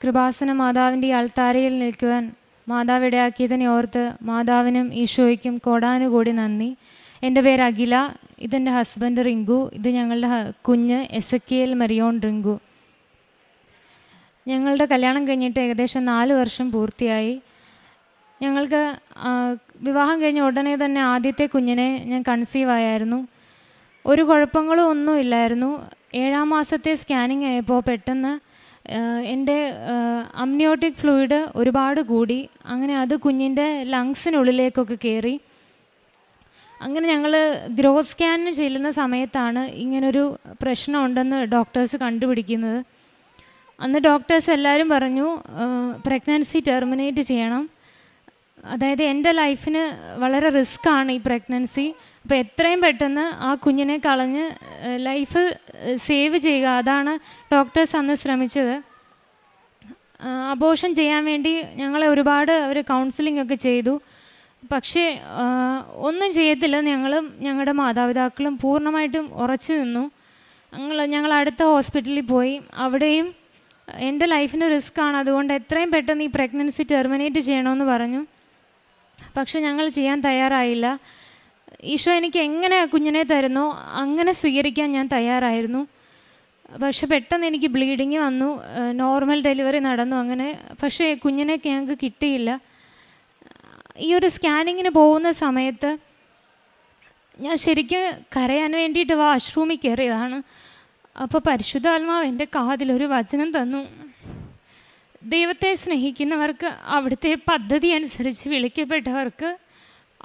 കൃപാസന മാതാവിൻ്റെ ഈ അൾത്താരയിൽ നിൽക്കുവാൻ മാതാവ് ഇടയാക്കിയതിനെ ഓർത്ത് മാതാവിനും ഈശോയ്ക്കും കോടാനുകൂടി നന്ദി. എൻ്റെ പേര് അഖില, ഇതെൻ്റെ ഹസ്ബൻഡ് റിങ്കു, ഇത് ഞങ്ങളുടെ കുഞ്ഞ് എസക്കിയേൽ മരിയോൺ റിങ്കു. ഞങ്ങളുടെ കല്യാണം കഴിഞ്ഞിട്ട് ഏകദേശം 4 വർഷം പൂർത്തിയായി. ഞങ്ങൾക്ക് വിവാഹം കഴിഞ്ഞ ഉടനെ തന്നെ ആദ്യത്തെ കുഞ്ഞിനെ ഞാൻ കൺസീവ് ആയായിരുന്നു. ഒരു കുഴപ്പങ്ങളും ഒന്നും ഇല്ലായിരുന്നു. 7-ാം മാസത്തെ സ്കാനിങ് ആയപ്പോൾ പെട്ടെന്ന് എൻ്റെ അമ്നിയോട്ടിക് ഫ്ലൂയിഡ് ഒരുപാട് കൂടി. അങ്ങനെ അത് കുഞ്ഞിൻ്റെ ലങ്സിനുള്ളിലേക്കൊക്കെ കയറി. അങ്ങനെ ഞങ്ങൾ ഗ്രോത്ത് സ്കാനിന് ചെല്ലുന്ന സമയത്താണ് ഇങ്ങനൊരു പ്രശ്നമുണ്ടെന്ന് ഡോക്ടേഴ്സ് കണ്ടുപിടിക്കുന്നത്. അന്ന് ഡോക്ടേഴ്സ് എല്ലാവരും പറഞ്ഞു പ്രഗ്നൻസി ടെർമിനേറ്റ് ചെയ്യണം. അതായത് എൻ്റെ ലൈഫിന് വളരെ റിസ്ക്കാണ് ഈ പ്രഗ്നൻസി. അപ്പോൾ എത്രയും പെട്ടെന്ന് ആ കുഞ്ഞിനെ കളഞ്ഞ് ലൈഫ് സേവ് ചെയ്യുക, അതാണ് ഡോക്ടേഴ്സ് അന്ന് ശ്രമിച്ചത്. അബോർഷൻ ചെയ്യാൻ വേണ്ടി ഞങ്ങളെ ഒരുപാട് അവർ കൗൺസിലിംഗ് ഒക്കെ ചെയ്തു. പക്ഷേ ഒന്നും ചെയ്യത്തില്ല. ഞങ്ങളും ഞങ്ങളുടെ മാതാപിതാക്കളും പൂർണ്ണമായിട്ടും ഉറച്ചു നിന്നു. ഞങ്ങൾ അടുത്ത ഹോസ്പിറ്റലിൽ പോയി. അവിടെയും എൻ്റെ ലൈഫിന് റിസ്ക്കാണ്, അതുകൊണ്ട് എത്രയും പെട്ടെന്ന് ഈ പ്രഗ്നൻസി ടെർമിനേറ്റ് ചെയ്യണമെന്ന് പറഞ്ഞു. പക്ഷെ ഞങ്ങൾ ചെയ്യാൻ തയ്യാറായില്ല. ഈശോ എനിക്ക് എങ്ങനെ കുഞ്ഞിനെ തരുന്നോ അങ്ങനെ സ്വീകരിക്കാൻ ഞാൻ തയ്യാറായിരുന്നു. പക്ഷെ പെട്ടെന്ന് എനിക്ക് ബ്ലീഡിങ് വന്നു, നോർമൽ ഡെലിവറി നടന്നു അങ്ങനെ. പക്ഷേ കുഞ്ഞിനെ ഞങ്ങൾക്ക് കിട്ടിയില്ല. ഈ ഒരു സ്കാനിങ്ങിന് പോകുന്ന സമയത്ത് ഞാൻ ശരിക്കും കരയാൻ വേണ്ടിയിട്ട് വാഷ്റൂമിൽ കയറിയതാണ്. അപ്പോൾ പരിശുദ്ധാത്മാവ് എൻ്റെ കാതിലൊരു വചനം തന്നു. ദൈവത്തെ സ്നേഹിക്കുന്നവർക്ക്, അവിടുത്തെ പദ്ധതി അനുസരിച്ച് വിളിക്കപ്പെട്ടവർക്ക്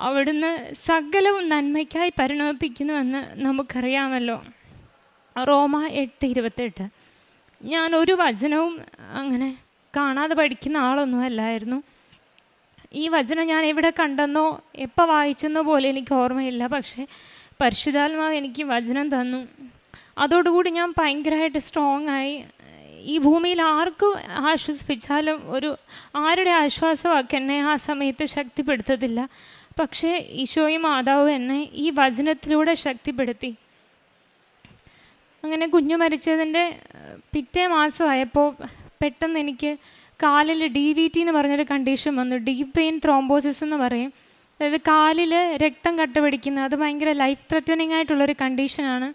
അവിടുന്ന് സകലവും നന്മയ്ക്കായി പരിണമിപ്പിക്കുന്നുവെന്ന് നമുക്കറിയാമല്ലോ. റോമ 8:28. ഞാൻ ഒരു വചനവും അങ്ങനെ കാണാതെ പഠിക്കുന്ന ആളൊന്നും അല്ലായിരുന്നു. ഈ വചനം ഞാൻ എവിടെ കണ്ടെന്നോ എപ്പോൾ വായിച്ചെന്നോ പോലെ എനിക്ക് ഓർമ്മയില്ല. പക്ഷേ പരിശുദ്ധാത്മാവ് എനിക്ക് വചനം തന്നു. അതോടുകൂടി ഞാൻ ഭയങ്കരമായിട്ട് സ്ട്രോങ് ആയി. ഈ ഭൂമിയിൽ ആർക്കും ആശ്വസിപ്പിച്ചാലും ആരുടെ ആശ്വാസവാക്ക് എന്നെ ആ സമയത്ത് ശക്തിപ്പെടുത്തത്തില്ല. പക്ഷേ ഈശോയും മാതാവും എന്നെ ഈ വചനത്തിലൂടെ ശക്തിപ്പെടുത്തി. അങ്ങനെ കുഞ്ഞു മരിച്ചതിൻ്റെ പിറ്റേ മാസമായപ്പോൾ പെട്ടെന്ന് എനിക്ക് കാലിൽ DVT എന്ന് പറഞ്ഞൊരു കണ്ടീഷൻ വന്നു. ഡീപ്പ് വെയിൻ ത്രോംബോസിസ് എന്ന് പറയും. അതായത് കാലിൽ രക്തം കട്ട പിടിക്കുന്നത്. അത് ഭയങ്കര ലൈഫ് ത്രെറ്റനിങ് ആയിട്ടുള്ളൊരു കണ്ടീഷനാണ്.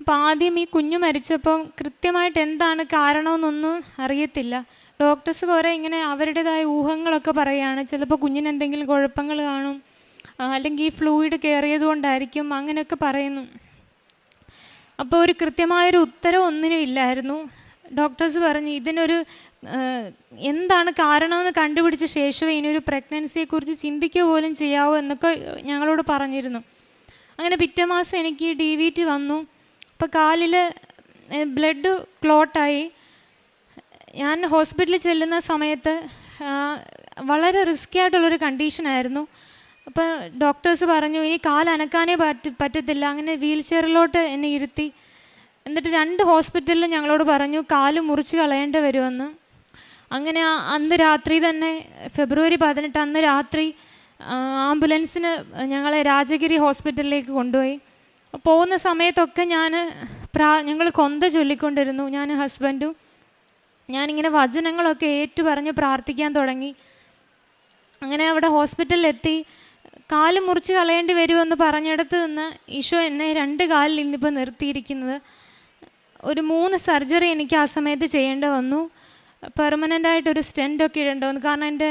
അപ്പോൾ ആദ്യം ഈ കുഞ്ഞു മരിച്ചപ്പം കൃത്യമായിട്ട് എന്താണ് കാരണമെന്നൊന്നും അറിയത്തില്ല. ഡോക്ടേഴ്സ് കുറേ ഇങ്ങനെ അവരുടേതായ ഊഹങ്ങളൊക്കെ പറയുകയാണ്. ചിലപ്പോൾ കുഞ്ഞിന് എന്തെങ്കിലും കുഴപ്പങ്ങൾ കാണും, അല്ലെങ്കിൽ ഈ ഫ്ലൂയിഡ് കയറിയത് കൊണ്ടായിരിക്കും, അങ്ങനെയൊക്കെ പറയുന്നു. അപ്പോൾ ഒരു കൃത്യമായൊരു ഉത്തരം ഒന്നിനും ഇല്ലായിരുന്നു. ഡോക്ടേഴ്സ് പറഞ്ഞു ഇതിനൊരു എന്താണ് കാരണമെന്ന് കണ്ടുപിടിച്ച ശേഷമേ ഇനിയൊരു പ്രഗ്നൻസിയെക്കുറിച്ച് ചിന്തിക്കുക പോലും ചെയ്യാവൂ എന്നൊക്കെ ഞങ്ങളോട് പറഞ്ഞിരുന്നു. അങ്ങനെ പിറ്റേ മാസം എനിക്ക് DVT വന്നു. അപ്പോൾ കാലിൽ ബ്ലഡ് ക്ലോട്ടായി. ഞാൻ ഹോസ്പിറ്റലിൽ ചെല്ലുന്ന സമയത്ത് വളരെ റിസ്ക്കി ആയിട്ടുള്ളൊരു കണ്ടീഷനായിരുന്നു. അപ്പോൾ ഡോക്ടേഴ്സ് പറഞ്ഞു ഇനി കാലനക്കാനേ പറ്റത്തില്ല. അങ്ങനെ വീൽ ചെയറിലോട്ട് എന്നെ ഇരുത്തി. എന്നിട്ട് 2 ഹോസ്പിറ്റലിൽ ഞങ്ങളോട് പറഞ്ഞു കാല് മുറിച്ച് കളയേണ്ടി വരുമെന്ന്. അങ്ങനെ അന്ന് രാത്രി തന്നെ ഫെബ്രുവരി 18 അന്ന് രാത്രി ആംബുലൻസിന് ഞങ്ങളെ രാജഗിരി ഹോസ്പിറ്റലിലേക്ക് കൊണ്ടുപോയി. പോകുന്ന സമയത്തൊക്കെ ഞങ്ങൾ കൊന്ത ചൊല്ലിക്കൊണ്ടിരുന്നു, ഞാനും ഹസ്ബൻഡും. ഞാനിങ്ങനെ വചനങ്ങളൊക്കെ ഏറ്റുപറഞ്ഞ് പ്രാർത്ഥിക്കാൻ തുടങ്ങി. അങ്ങനെ അവിടെ ഹോസ്പിറ്റലിലെത്തി. കാല് മുറിച്ച് കളയേണ്ടി വരുമെന്ന് പറഞ്ഞിടത്ത് നിന്ന് ഈശോ എന്നെ 2 കാലിൽ ഇന്നിപ്പോൾ നിർത്തിയിരിക്കുന്നത്. ഒരു 3 സർജറി എനിക്ക് ആ സമയത്ത് ചെയ്യേണ്ടി വന്നു. പെർമനൻ്റായിട്ടൊരു സ്റ്റെൻറ്റൊക്കെ ഇടേണ്ടി വന്നു. കാരണം എൻ്റെ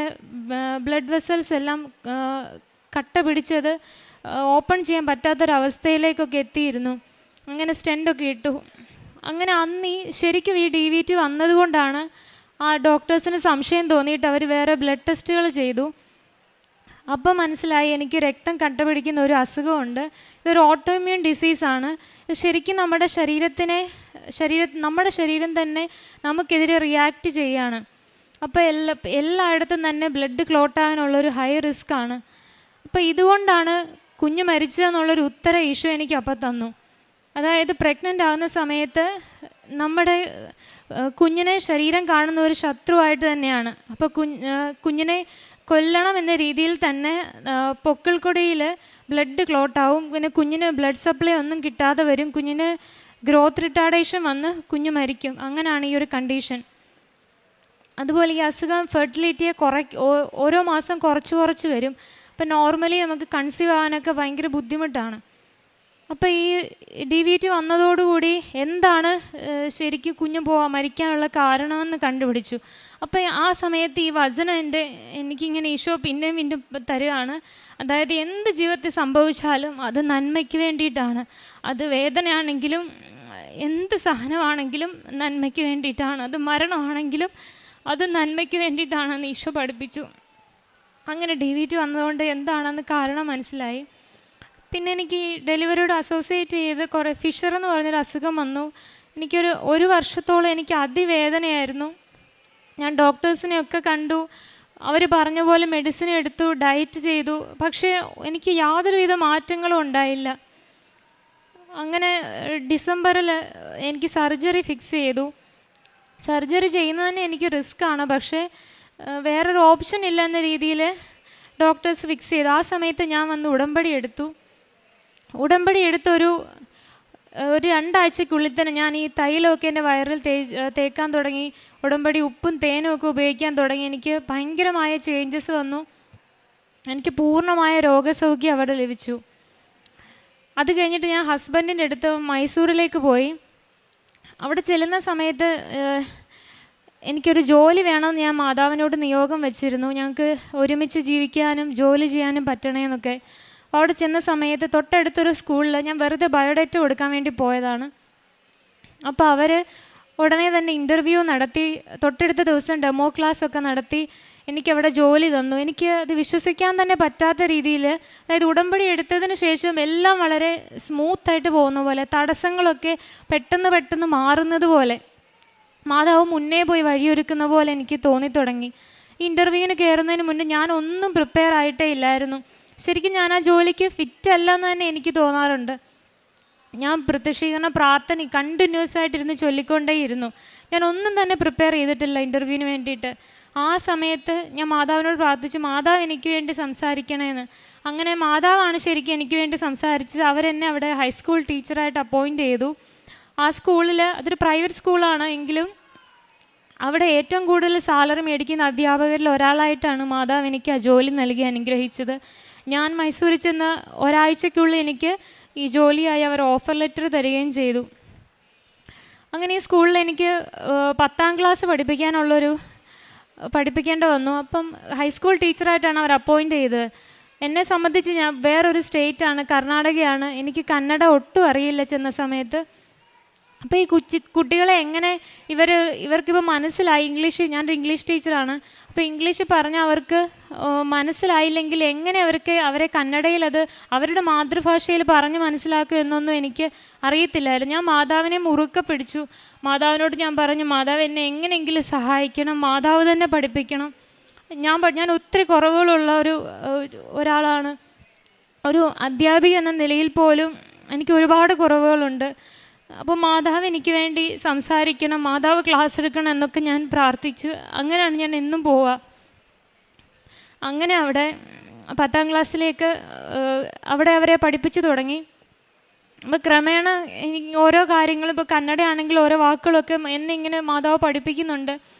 ബ്ലഡ് വെസൽസ് എല്ലാം കട്ട പിടിച്ചത് ഓപ്പൺ ചെയ്യാൻ പറ്റാത്തൊരവസ്ഥയിലേക്കൊക്കെ എത്തിയിരുന്നു. അങ്ങനെ സ്റ്റെൻറ്റൊക്കെ ഇട്ടു. അങ്ങനെ അന്ന് ശരിക്കും ഈ DVT വന്നതുകൊണ്ടാണ് ആ ഡോക്ടേഴ്സിന് സംശയം തോന്നിയിട്ട് അവർ വേറെ ബ്ലഡ് ടെസ്റ്റുകൾ ചെയ്തു. അപ്പോൾ മനസ്സിലായി എനിക്ക് രക്തം കട്ട പിടിക്കുന്ന ഒരു അസുഖമുണ്ട്. ഇതൊരു ഓട്ടോഇമ്മ്യൂൺ ഡിസീസാണ്. ഇത് ശരിക്കും നമ്മുടെ ശരീരം തന്നെ നമുക്കെതിരെ റിയാക്ട് ചെയ്യുകയാണ്. അപ്പോൾ എല്ലായിടത്തും തന്നെ ബ്ലഡ് ക്ലോട്ടാകാനുള്ളൊരു ഹൈ റിസ്ക്കാണ്. അപ്പോൾ ഇതുകൊണ്ടാണ് കുഞ്ഞ് മരിച്ചതെന്നുള്ളൊരു ഉത്തരം ഈശോ എനിക്ക് അപ്പം തന്നു. അതായത് പ്രഗ്നൻ്റ് ആകുന്ന സമയത്ത് നമ്മുടെ കുഞ്ഞിനെ ശരീരം കാണുന്ന ഒരു ശത്രുവായിട്ട് തന്നെയാണ്. അപ്പോൾ കുഞ്ഞിനെ കൊല്ലണം എന്ന രീതിയിൽ തന്നെ പൊക്കിൾക്കൊടിയിൽ ബ്ലഡ് ക്ലോട്ടാവും. പിന്നെ കുഞ്ഞിന് ബ്ലഡ് സപ്ലൈ ഒന്നും കിട്ടാതെ വരും. കുഞ്ഞിന് ഗ്രോത്ത് റിട്ടാർഡേഷൻ വന്ന് കുഞ്ഞ് മരിക്കും. അങ്ങനെയാണ് ഈ ഒരു കണ്ടീഷൻ. അതുപോലെ ഈ അസുഖം ഫെർട്ടിലിറ്റിയെ ഓരോ മാസം കുറച്ച് കുറച്ച് വരും. അപ്പം നോർമലി നമുക്ക് കൺസീവ് ആവാനൊക്കെ ഭയങ്കര ബുദ്ധിമുട്ടാണ്. അപ്പോൾ ഈ DVT വന്നതോടുകൂടി എന്താണ് ശരിക്കും കുഞ്ഞ് മരിക്കാനുള്ള കാരണമെന്ന് കണ്ടുപിടിച്ചു. അപ്പോൾ ആ സമയത്ത് ഈ വചനം എനിക്കിങ്ങനെ ഈശോ പിന്നെയും വീണ്ടും തരികയാണ്. അതായത് എന്ത് ജീവിതത്തിൽ സംഭവിച്ചാലും അത് നന്മയ്ക്ക് വേണ്ടിയിട്ടാണ്. അത് വേദനയാണെങ്കിലും എന്ത് സഹനമാണെങ്കിലും നന്മയ്ക്ക് വേണ്ടിയിട്ടാണ്. അത് മരണമാണെങ്കിലും അത് നന്മയ്ക്ക് വേണ്ടിയിട്ടാണെന്ന് ഈശോ പഠിപ്പിച്ചു. അങ്ങനെ DVT വന്നതുകൊണ്ട് എന്താണെന്ന് കാരണം മനസ്സിലായി. പിന്നെ എനിക്ക് ഈ ഡെലിവറിയോട് അസോസിയേറ്റ് ചെയ്ത് കുറേ ഫിഷർ എന്ന് പറഞ്ഞൊരു അസുഖം വന്നു. ഒരു വർഷത്തോളം എനിക്ക് അതിവേദനയായിരുന്നു. ഞാൻ ഡോക്ടേഴ്സിനെയൊക്കെ കണ്ടു, അവർ പറഞ്ഞ പോലെ മെഡിസിൻ എടുത്തു, ഡയറ്റ് ചെയ്തു. പക്ഷേ എനിക്ക് യാതൊരുവിധ മാറ്റങ്ങളും ഉണ്ടായില്ല. അങ്ങനെ ഡിസംബറിൽ എനിക്ക് സർജറി ഫിക്സ് ചെയ്തു. സർജറി ചെയ്യുന്നത് തന്നെ എനിക്ക് റിസ്ക്കാണ്, പക്ഷേ വേറൊരു ഓപ്ഷൻ ഇല്ല എന്ന രീതിയിൽ ഡോക്ടേഴ്സ് ഫിക്സ് ചെയ്തു. ആ സമയത്ത് ഞാൻ വന്ന് ഉടമ്പടി എടുത്തൊരു 2 ആഴ്ചയ്ക്കുള്ളിൽ തന്നെ ഞാൻ ഈ തൈലമൊക്കെ എൻ്റെ വയറിൽ തേക്കാൻ തുടങ്ങി. ഉടമ്പടി ഉപ്പും തേനും ഒക്കെ ഉപയോഗിക്കാൻ തുടങ്ങി. എനിക്ക് ഭയങ്കരമായ ചേഞ്ചസ് വന്നു. എനിക്ക് പൂർണ്ണമായ രോഗസൗഖ്യം അവിടെ ലഭിച്ചു. അത് കഴിഞ്ഞിട്ട് ഞാൻ ഹസ്ബൻഡിൻ്റെ അടുത്ത് മൈസൂരിലേക്ക് പോയി. അവിടെ ചെല്ലുന്ന സമയത്ത് എനിക്കൊരു ജോലി വേണമെന്ന് ഞാൻ മാതാവിനോട് നിയോഗം വെച്ചിരുന്നു. ഞങ്ങൾക്ക് ഒരുമിച്ച് ജീവിക്കാനും ജോലി ചെയ്യാനും പറ്റണേന്നൊക്കെ. അവിടെ ചെന്ന സമയത്ത് തൊട്ടടുത്തൊരു സ്കൂളിൽ ഞാൻ വെറുതെ ബയോഡേറ്റ കൊടുക്കാൻ വേണ്ടി പോയതാണ്. അപ്പോൾ അവർ ഉടനെ തന്നെ ഇൻ്റർവ്യൂ നടത്തി, തൊട്ടടുത്ത ദിവസം ഡെമോ ക്ലാസ്സൊക്കെ നടത്തി എനിക്കവിടെ ജോലി തന്നു. എനിക്ക് അത് വിശ്വസിക്കാൻ തന്നെ പറ്റാത്ത രീതിയിൽ, അതായത് ഉടമ്പടി എടുത്തതിന് ശേഷം എല്ലാം വളരെ സ്മൂത്തായിട്ട് പോകുന്ന പോലെ, തടസ്സങ്ങളൊക്കെ പെട്ടെന്ന് മാറുന്നത് പോലെ, മാതാവ് മുന്നേ പോയി വഴിയൊരുക്കുന്ന പോലെ എനിക്ക് തോന്നിത്തുടങ്ങി. ഈ ഇൻ്റർവ്യൂവിന് കയറുന്നതിന് മുന്നേ ഞാനൊന്നും പ്രിപ്പയർ ആയിട്ടേ ഇല്ലായിരുന്നു. ശരിക്കും ഞാൻ ആ ജോലിക്ക് ഫിറ്റ് അല്ലെന്ന് തന്നെ എനിക്ക് തോന്നാറുണ്ട്. ഞാൻ പ്രത്യക്ഷീകരണ പ്രാർത്ഥന കണ്ടിന്യൂസ് ആയിട്ടിരുന്ന് ചൊല്ലിക്കൊണ്ടേയിരുന്നു. ഞാൻ ഒന്നും തന്നെ പ്രിപ്പയർ ചെയ്തിട്ടില്ല ഇൻ്റർവ്യൂവിന് വേണ്ടിയിട്ട്. ആ സമയത്ത് ഞാൻ മാതാവിനോട് പ്രാർത്ഥിച്ചു, മാതാവ് എനിക്ക് വേണ്ടി സംസാരിക്കണേന്ന്. അങ്ങനെ മാതാവാണ് ശരിക്കും എനിക്ക് വേണ്ടി സംസാരിച്ചത്. അവരെന്നെ അവിടെ ഹൈസ്കൂൾ ടീച്ചറായിട്ട് അപ്പോയിൻ്റ് ചെയ്തു. ആ സ്കൂളിൽ, അതൊരു പ്രൈവറ്റ് സ്കൂളാണ് എങ്കിലും അവിടെ ഏറ്റവും കൂടുതൽ സാലറി മേടിക്കുന്ന അധ്യാപകരിൽ ഒരാളായിട്ടാണ് മാതാവ് എനിക്ക് ആ ജോലി നൽകി അനുഗ്രഹിച്ചത്. ഞാൻ മൈസൂരിൽ ചെന്ന് ഒരാഴ്ചയ്ക്കുള്ളിൽ എനിക്ക് ഈ ജോലിയായി അവർ ഓഫർ ലെറ്റർ തരികയും ചെയ്തു. അങ്ങനെ ഈ സ്കൂളിൽ എനിക്ക് 10ാം ക്ലാസ് പഠിപ്പിക്കേണ്ട വന്നു. അപ്പം ഹൈസ്കൂൾ ടീച്ചറായിട്ടാണ് അവർ അപ്പോയിൻ്റ് ചെയ്തത്. എന്നെ സംബന്ധിച്ച് ഞാൻ വേറൊരു സ്റ്റേറ്റാണ്, കർണാടകയാണ്. എനിക്ക് കന്നഡ ഒട്ടും അറിയില്ല ചെന്ന സമയത്ത്. അപ്പോൾ ഈ കുട്ടികളെ എങ്ങനെ ഇവർക്കിപ്പോൾ മനസ്സിലായി ഞാനൊരു ഇംഗ്ലീഷ് ടീച്ചറാണ്. അപ്പോൾ ഇംഗ്ലീഷ് പറഞ്ഞാൽ അവർക്ക് മനസ്സിലായില്ലെങ്കിൽ എങ്ങനെ അവരെ കന്നഡയിൽ അത് അവരുടെ മാതൃഭാഷയിൽ പറഞ്ഞ് മനസ്സിലാക്കും എന്നൊന്നും എനിക്ക് അറിയത്തില്ലായിരുന്നു. ഞാൻ മാതാവിനെ മുറുക്കെ പിടിച്ചു. മാതാവിനോട് ഞാൻ പറഞ്ഞു, മാതാവ് എന്നെ എങ്ങനെയെങ്കിലും സഹായിക്കണം, മാതാവ് തന്നെ പഠിപ്പിക്കണം. ഞാൻ ഒത്തിരി കുറവുകളുള്ള ഒരാളാണ്. ഒരു അധ്യാപിക എന്ന നിലയിൽ പോലും എനിക്ക് ഒരുപാട് കുറവുകളുണ്ട്. അപ്പോൾ മാതാവ് എനിക്ക് വേണ്ടി സംസാരിക്കണം, മാതാവ് ക്ലാസ് എടുക്കണം എന്നൊക്കെ ഞാൻ പ്രാർത്ഥിച്ചു. അങ്ങനെയാണ് ഞാൻ എന്നും പോവുക. അങ്ങനെ അവിടെ 10ാം ക്ലാസ്സിലേക്ക് അവിടെ അവരെ പഠിപ്പിച്ചു തുടങ്ങി. അപ്പോൾ ക്രമേണ എനിക്ക് ഓരോ കാര്യങ്ങളും, ഇപ്പോൾ കന്നഡയാണെങ്കിൽ ഓരോ വാക്കുകളൊക്കെ എന്നെ ഇങ്ങനെ മാതാവ് പഠിപ്പിക്കുന്നുണ്ട്.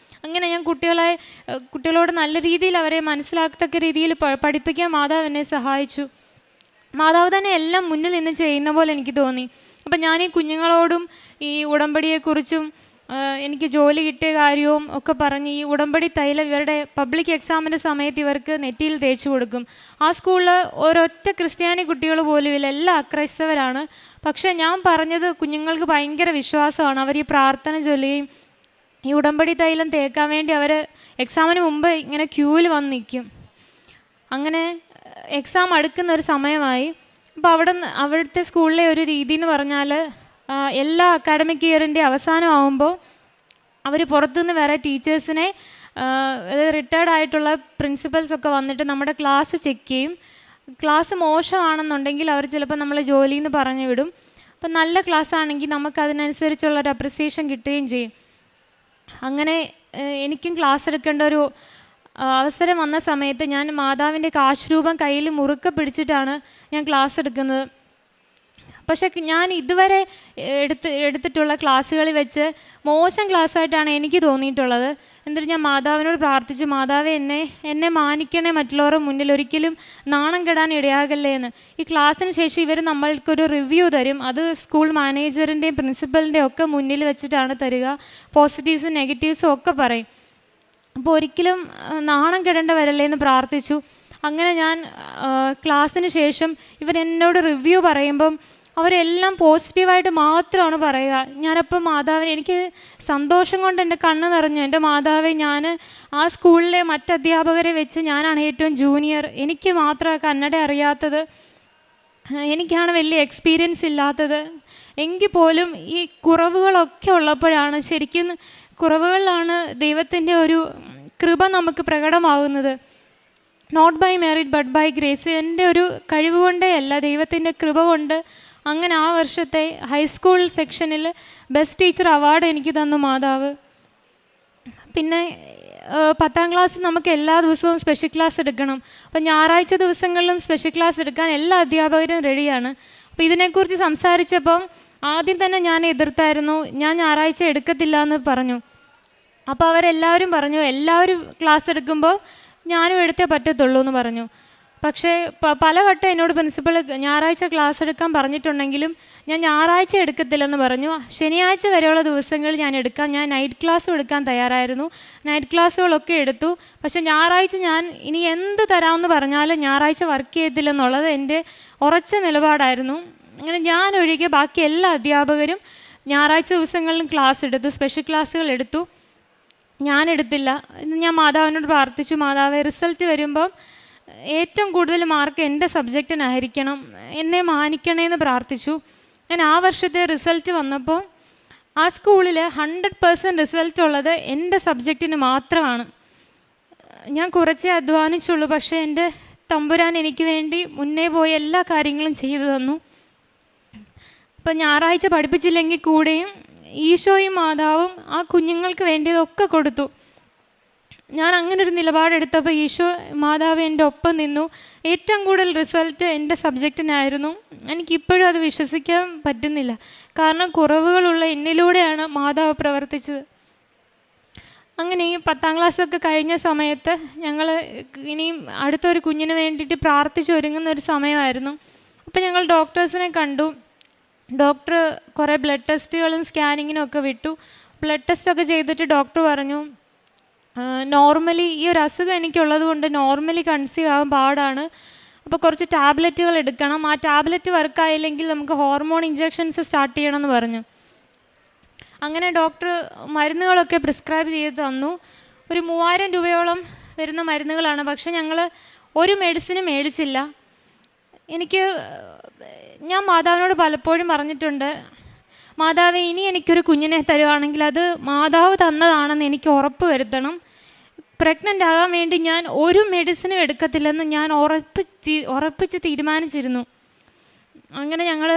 അങ്ങനെ ഞാൻ കുട്ടികളോട് നല്ല രീതിയിൽ അവരെ മനസ്സിലാക്കത്തക്ക രീതിയിൽ പഠിപ്പിക്കാൻ മാതാവ് എന്നെ സഹായിച്ചു. മാതാവ് തന്നെ എല്ലാം മുന്നിൽ നിന്ന് ചെയ്യുന്ന പോലെ എനിക്ക് തോന്നി. അപ്പം ഞാൻ ഈ കുഞ്ഞുങ്ങളോടും ഈ ഉടമ്പടിയെക്കുറിച്ചും എനിക്ക് ജോലി കിട്ടിയ കാര്യവും ഒക്കെ പറഞ്ഞ് ഈ ഉടമ്പടി തൈലം ഇവരുടെ പബ്ലിക് എക്സാമിൻ്റെ സമയത്ത് ഇവർക്ക് നെറ്റിയിൽ തേച്ച് കൊടുക്കും. ആ സ്കൂളിൽ ഒരൊറ്റ ക്രിസ്ത്യാനി കുട്ടികൾ പോലും ഇല്ല, എല്ലാം അക്രൈസ്തവരാണ്. പക്ഷേ ഞാൻ പറഞ്ഞത് കുഞ്ഞുങ്ങൾക്ക് ഭയങ്കര വിശ്വാസമാണ്. അവർ ഈ പ്രാർത്ഥന ചൊല്ലുകയും ഈ ഉടമ്പടി തൈലം തേക്കാൻ വേണ്ടി അവർ എക്സാമിന് മുമ്പ് ഇങ്ങനെ ക്യൂവിൽ വന്ന് നിൽക്കും. അങ്ങനെ എക്സാം അടുക്കുന്ന ഒരു സമയമായി. അപ്പോൾ അവിടുത്തെ സ്കൂളിലെ ഒരു രീതി എന്ന് പറഞ്ഞാൽ എല്ലാ അക്കാഡമിക് ഇയറിൻ്റെ അവസാനമാകുമ്പോൾ അവർ പുറത്തുനിന്ന് വേറെ ടീച്ചേഴ്സിനെ, റിട്ടയർഡ് ആയിട്ടുള്ള പ്രിൻസിപ്പൽസൊക്കെ വന്നിട്ട് നമ്മുടെ ക്ലാസ് ചെക്ക് ചെയ്യും. ക്ലാസ് മോശമാണെന്നുണ്ടെങ്കിൽ അവർ ചിലപ്പോൾ നമ്മളെ ജോലിയിൽ നിന്ന് പറഞ്ഞു വിടും. അപ്പം നല്ല ക്ലാസ് ആണെങ്കിൽ നമുക്കതിനനുസരിച്ചുള്ളൊരു അപ്രിസിയേഷൻ കിട്ടുകയും ചെയ്യും. അങ്ങനെ എനിക്കും ക്ലാസ് എടുക്കേണ്ട ഒരു അവസരം വന്ന സമയത്ത് ഞാൻ മാതാവിൻ്റെ കാശ് രൂപം കയ്യിൽ മുറുക്കെ പിടിച്ചിട്ടാണ് ഞാൻ ക്ലാസ് എടുക്കുന്നത്. പക്ഷേ ഞാൻ ഇതുവരെ എടുത്തിട്ടുള്ള ക്ലാസ്സുകളിൽ വെച്ച് മോശം ക്ലാസ്സായിട്ടാണ് എനിക്ക് തോന്നിയിട്ടുള്ളത്. എന്നിട്ട് ഞാൻ മാതാവിനോട് പ്രാർത്ഥിച്ചു, മാതാവേ എന്നെ മാനിക്കണേ, മറ്റുള്ളവരുടെ മുന്നിൽ ഒരിക്കലും നാണം കെടാൻ ഇടയാകല്ലേ എന്ന്. ഈ ക്ലാസ്സിന് ശേഷം ഇവർ നമ്മൾക്കൊരു റിവ്യൂ തരും. അത് സ്കൂൾ മാനേജറിൻ്റെയും പ്രിൻസിപ്പലിൻ്റെയും ഒക്കെ മുന്നിൽ വെച്ചിട്ടാണ് തരിക. പോസിറ്റീവ്സും നെഗറ്റീവ്സും ഒക്കെ പറയും. അപ്പോൾ ഒരിക്കലും നാണം കെടേണ്ട വരല്ലേ എന്ന് പ്രാർത്ഥിച്ചു. അങ്ങനെ ഞാൻ ക്ലാസ്സിന് ശേഷം ഇവരെന്നോട് റിവ്യൂ പറയുമ്പം അവരെല്ലാം പോസിറ്റീവായിട്ട് മാത്രമാണ് പറയുക. ഞാനപ്പോൾ മാതാവിനെ, എനിക്ക് സന്തോഷം കൊണ്ട് എൻ്റെ കണ്ണ് നിറഞ്ഞു. എൻ്റെ മാതാവെ, ഞാൻ ആ സ്കൂളിലെ മറ്റധ്യാപകരെ വെച്ച് ഞാനാണ് ഏറ്റവും ജൂനിയർ, എനിക്ക് മാത്രമേ കന്നഡ അറിയാത്തത്, എനിക്കാണ് വലിയ എക്സ്പീരിയൻസ് ഇല്ലാത്തത്. എങ്കിൽ പോലും ഈ കുറവുകളൊക്കെ ഉള്ളപ്പോഴാണ്, ശരിക്കും കുറവുകളിലാണ് ദൈവത്തിൻ്റെ ഒരു കൃപ നമുക്ക് പ്രകടമാകുന്നത്. Not by merit but by grace. എൻ്റെ ഒരു കഴിവ് കൊണ്ടേ അല്ല, ദൈവത്തിൻ്റെ കൃപ കൊണ്ട്. അങ്ങനെ ആ വർഷത്തെ ഹൈസ്കൂൾ സെക്ഷനിൽ ബെസ്റ്റ് ടീച്ചർ അവാർഡ് എനിക്ക് തന്നു മാതാവ്. പിന്നെ 10ാം ക്ലാസ് നമുക്ക് എല്ലാ ദിവസവും സ്പെഷ്യൽ ക്ലാസ് എടുക്കണം. അപ്പം ഞായറാഴ്ച ദിവസങ്ങളിലും സ്പെഷ്യൽ ക്ലാസ് എടുക്കാൻ എല്ലാ അധ്യാപകരും റെഡിയാണ്. അപ്പോൾ ഇതിനെക്കുറിച്ച് സംസാരിച്ചപ്പം ആദ്യം തന്നെ ഞാൻ എതിർത്തായിരുന്നു, ഞാൻ ഞായറാഴ്ച എടുക്കത്തില്ല എന്ന് പറഞ്ഞു. അപ്പോൾ അവരെല്ലാവരും പറഞ്ഞു, എല്ലാവരും ക്ലാസ് എടുക്കുമ്പോൾ ഞാനും എടുത്തേ പറ്റത്തുള്ളൂ എന്ന് പറഞ്ഞു. പക്ഷേ പലവട്ടം എന്നോട് പ്രിൻസിപ്പൾ ഞായറാഴ്ച ക്ലാസ് എടുക്കാൻ പറഞ്ഞിട്ടുണ്ടെങ്കിലും ഞാൻ ഞായറാഴ്ച എടുക്കത്തില്ലെന്ന് പറഞ്ഞു. ശനിയാഴ്ച വരെയുള്ള ദിവസങ്ങളിൽ ഞാൻ എടുക്കാം. ഞാൻ നൈറ്റ് ക്ലാസ്സും എടുക്കാൻ തയ്യാറായിരുന്നു. നൈറ്റ് ക്ലാസ്സുകളൊക്കെ എടുത്തു. പക്ഷേ ഞായറാഴ്ച ഞാൻ ഇനി എന്ത് തരാമെന്ന് പറഞ്ഞാലും ഞായറാഴ്ച വർക്ക് ചെയ്യത്തില്ലെന്നുള്ളത് എൻ്റെ ഉറച്ച നിലപാടായിരുന്നു. അങ്ങനെ ഞാൻ ഒഴികെ ബാക്കി എല്ലാ അധ്യാപകരും ഞായറാഴ്ച ദിവസങ്ങളിലും ക്ലാസ് എടുത്തു, സ്പെഷ്യൽ ക്ലാസ്സുകൾ എടുത്തു. ഞാനെടുത്തില്ല. ഞാൻ മാതാവിനോട് പ്രാർത്ഥിച്ചു, മാതാവെ, റിസൾട്ട് വരുമ്പം ഏറ്റവും കൂടുതൽ മാർക്ക് എൻ്റെ സബ്ജക്റ്റിനായിരിക്കണം, എന്നെ മാനിക്കണേന്ന് പ്രാർത്ഥിച്ചു. ഞാൻ ആ വർഷത്തെ റിസൾട്ട് വന്നപ്പോൾ ആ സ്കൂളിൽ 100% റിസൾട്ട് ഉള്ളത് എൻ്റെ സബ്ജക്റ്റിന് മാത്രമാണ്. ഞാൻ കുറച്ചേ അധ്വാനിച്ചുള്ളൂ, പക്ഷേ എൻ്റെ തമ്പുരാൻ എനിക്ക് വേണ്ടി മുന്നേ പോയി എല്ലാ കാര്യങ്ങളും ചെയ്തു തന്നു. ഇപ്പം ഞായറാഴ്ച പഠിപ്പിച്ചില്ലെങ്കിൽ കൂടെയും ഈശോയും മാതാവും ആ കുഞ്ഞുങ്ങൾക്ക് വേണ്ടിയതൊക്കെ കൊടുത്തു. ഞാൻ അങ്ങനൊരു നിലപാടെടുത്തപ്പോൾ ഈശോ മാതാവ് എൻ്റെ ഒപ്പം നിന്നു. ഏറ്റവും കൂടുതൽ റിസൾട്ട് എൻ്റെ സബ്ജക്റ്റിനായിരുന്നു. എനിക്കിപ്പോഴും അത് വിശ്വസിക്കാൻ പറ്റുന്നില്ല. കാരണം കുറവുകളുള്ള എന്നിലൂടെയാണ് മാതാവ് പ്രവർത്തിച്ചത്. അങ്ങനെ ഈ 10ാം ക്ലാസ്സൊക്കെ കഴിഞ്ഞ സമയത്ത് ഞങ്ങൾ ഇനിയും അടുത്തൊരു കുഞ്ഞിന് വേണ്ടിയിട്ട് പ്രാർത്ഥിച്ചൊരുങ്ങുന്ന ഒരു സമയമായിരുന്നു. അപ്പോൾ ഞങ്ങൾ ഡോക്ടേഴ്സിനെ കണ്ടു. ഡോക്ടർ കുറേ ബ്ലഡ് ടെസ്റ്റുകളും സ്കാനിങ്ങിനും ഒക്കെ വിട്ടു. ബ്ലഡ് ടെസ്റ്റൊക്കെ ചെയ്തിട്ട് ഡോക്ടർ പറഞ്ഞു, നോർമലി ഈ ഒരു അസുഖം എനിക്കുള്ളത് കൊണ്ട് നോർമലി കൺസീവ് ആകാൻ പാടാണ്. അപ്പോൾ കുറച്ച് ടാബ്ലറ്റുകൾ എടുക്കണം. ആ ടാബ്ലറ്റ് വർക്കായില്ലെങ്കിൽ നമുക്ക് ഹോർമോൺ ഇഞ്ചെക്ഷൻസ് സ്റ്റാർട്ട് ചെയ്യണമെന്ന് പറഞ്ഞു. അങ്ങനെ ഡോക്ടർ മരുന്നുകളൊക്കെ പ്രിസ്ക്രൈബ് ചെയ്ത് തന്നു. ഒരു 3000 രൂപയോളം വരുന്ന മരുന്നുകളാണ്. പക്ഷേ ഞങ്ങൾ ഒരു മെഡിസിനും മേടിച്ചില്ല. ഞാൻ മാതാവിനോട് പലപ്പോഴും പറഞ്ഞിട്ടുണ്ട്, മാതാവേ, ഇനി എനിക്കൊരു കുഞ്ഞിനെ തരുവാണെങ്കിൽ അത് മാതാവ് തന്നതാണെന്ന് എനിക്ക് ഉറപ്പ് വരുത്തണം. പ്രഗ്നൻ്റ് ആകാൻ വേണ്ടി ഞാൻ ഒരു മെഡിസിനും എടുക്കത്തില്ലെന്ന് ഞാൻ ഉറപ്പിച്ച് തീരുമാനിച്ചിരുന്നു. അങ്ങനെ ഞങ്ങൾ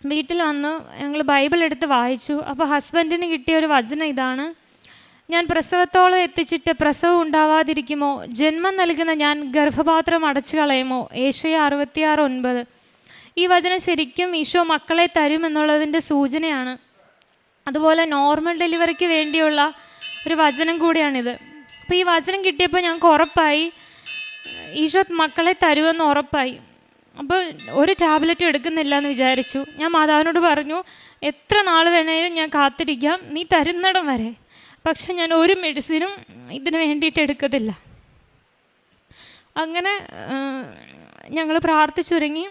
വീട്ടിൽ വന്ന് ഞങ്ങൾ ബൈബിൾ എടുത്ത് വായിച്ചു. അപ്പോൾ ഹസ്ബൻഡിന് കിട്ടിയ ഒരു വചനം ഇതാണ്: ഞാൻ പ്രസവത്തോളം എത്തിച്ചിട്ട് പ്രസവം ഉണ്ടാവാതിരിക്കുമോ? ജന്മം നൽകുന്ന ഞാൻ ഗർഭപാത്രം അടച്ചു കളയുമോ? ഏശയ്യ 66:9. ഈ വചനം ശരിക്കും ഈശോ മക്കളെ തരുമെന്നുള്ളതിൻ്റെ സൂചനയാണ്. അതുപോലെ നോർമൽ ഡെലിവറിക്ക് വേണ്ടിയുള്ള ഒരു വചനം കൂടിയാണിത്. അപ്പോൾ ഈ വചനം കിട്ടിയപ്പോൾ ഞങ്ങൾക്ക് ഉറപ്പായി ഈശോ മക്കളെ തരുമെന്ന് ഉറപ്പായി. അപ്പോൾ ഒരു ടാബ്ലറ്റും എടുക്കുന്നില്ല എന്ന് വിചാരിച്ചു. ഞാൻ മാതാവിനോട് പറഞ്ഞു, എത്ര നാൾ വേണേലും ഞാൻ കാത്തിരിക്കാം, നീ തരുന്നിടം വരെ. പക്ഷെ ഞാൻ ഒരു മെഡിസിനും ഇതിന് വേണ്ടിയിട്ട് എടുക്കത്തില്ല. അങ്ങനെ ഞങ്ങൾ പ്രാർത്ഥിച്ചൊരുങ്ങി.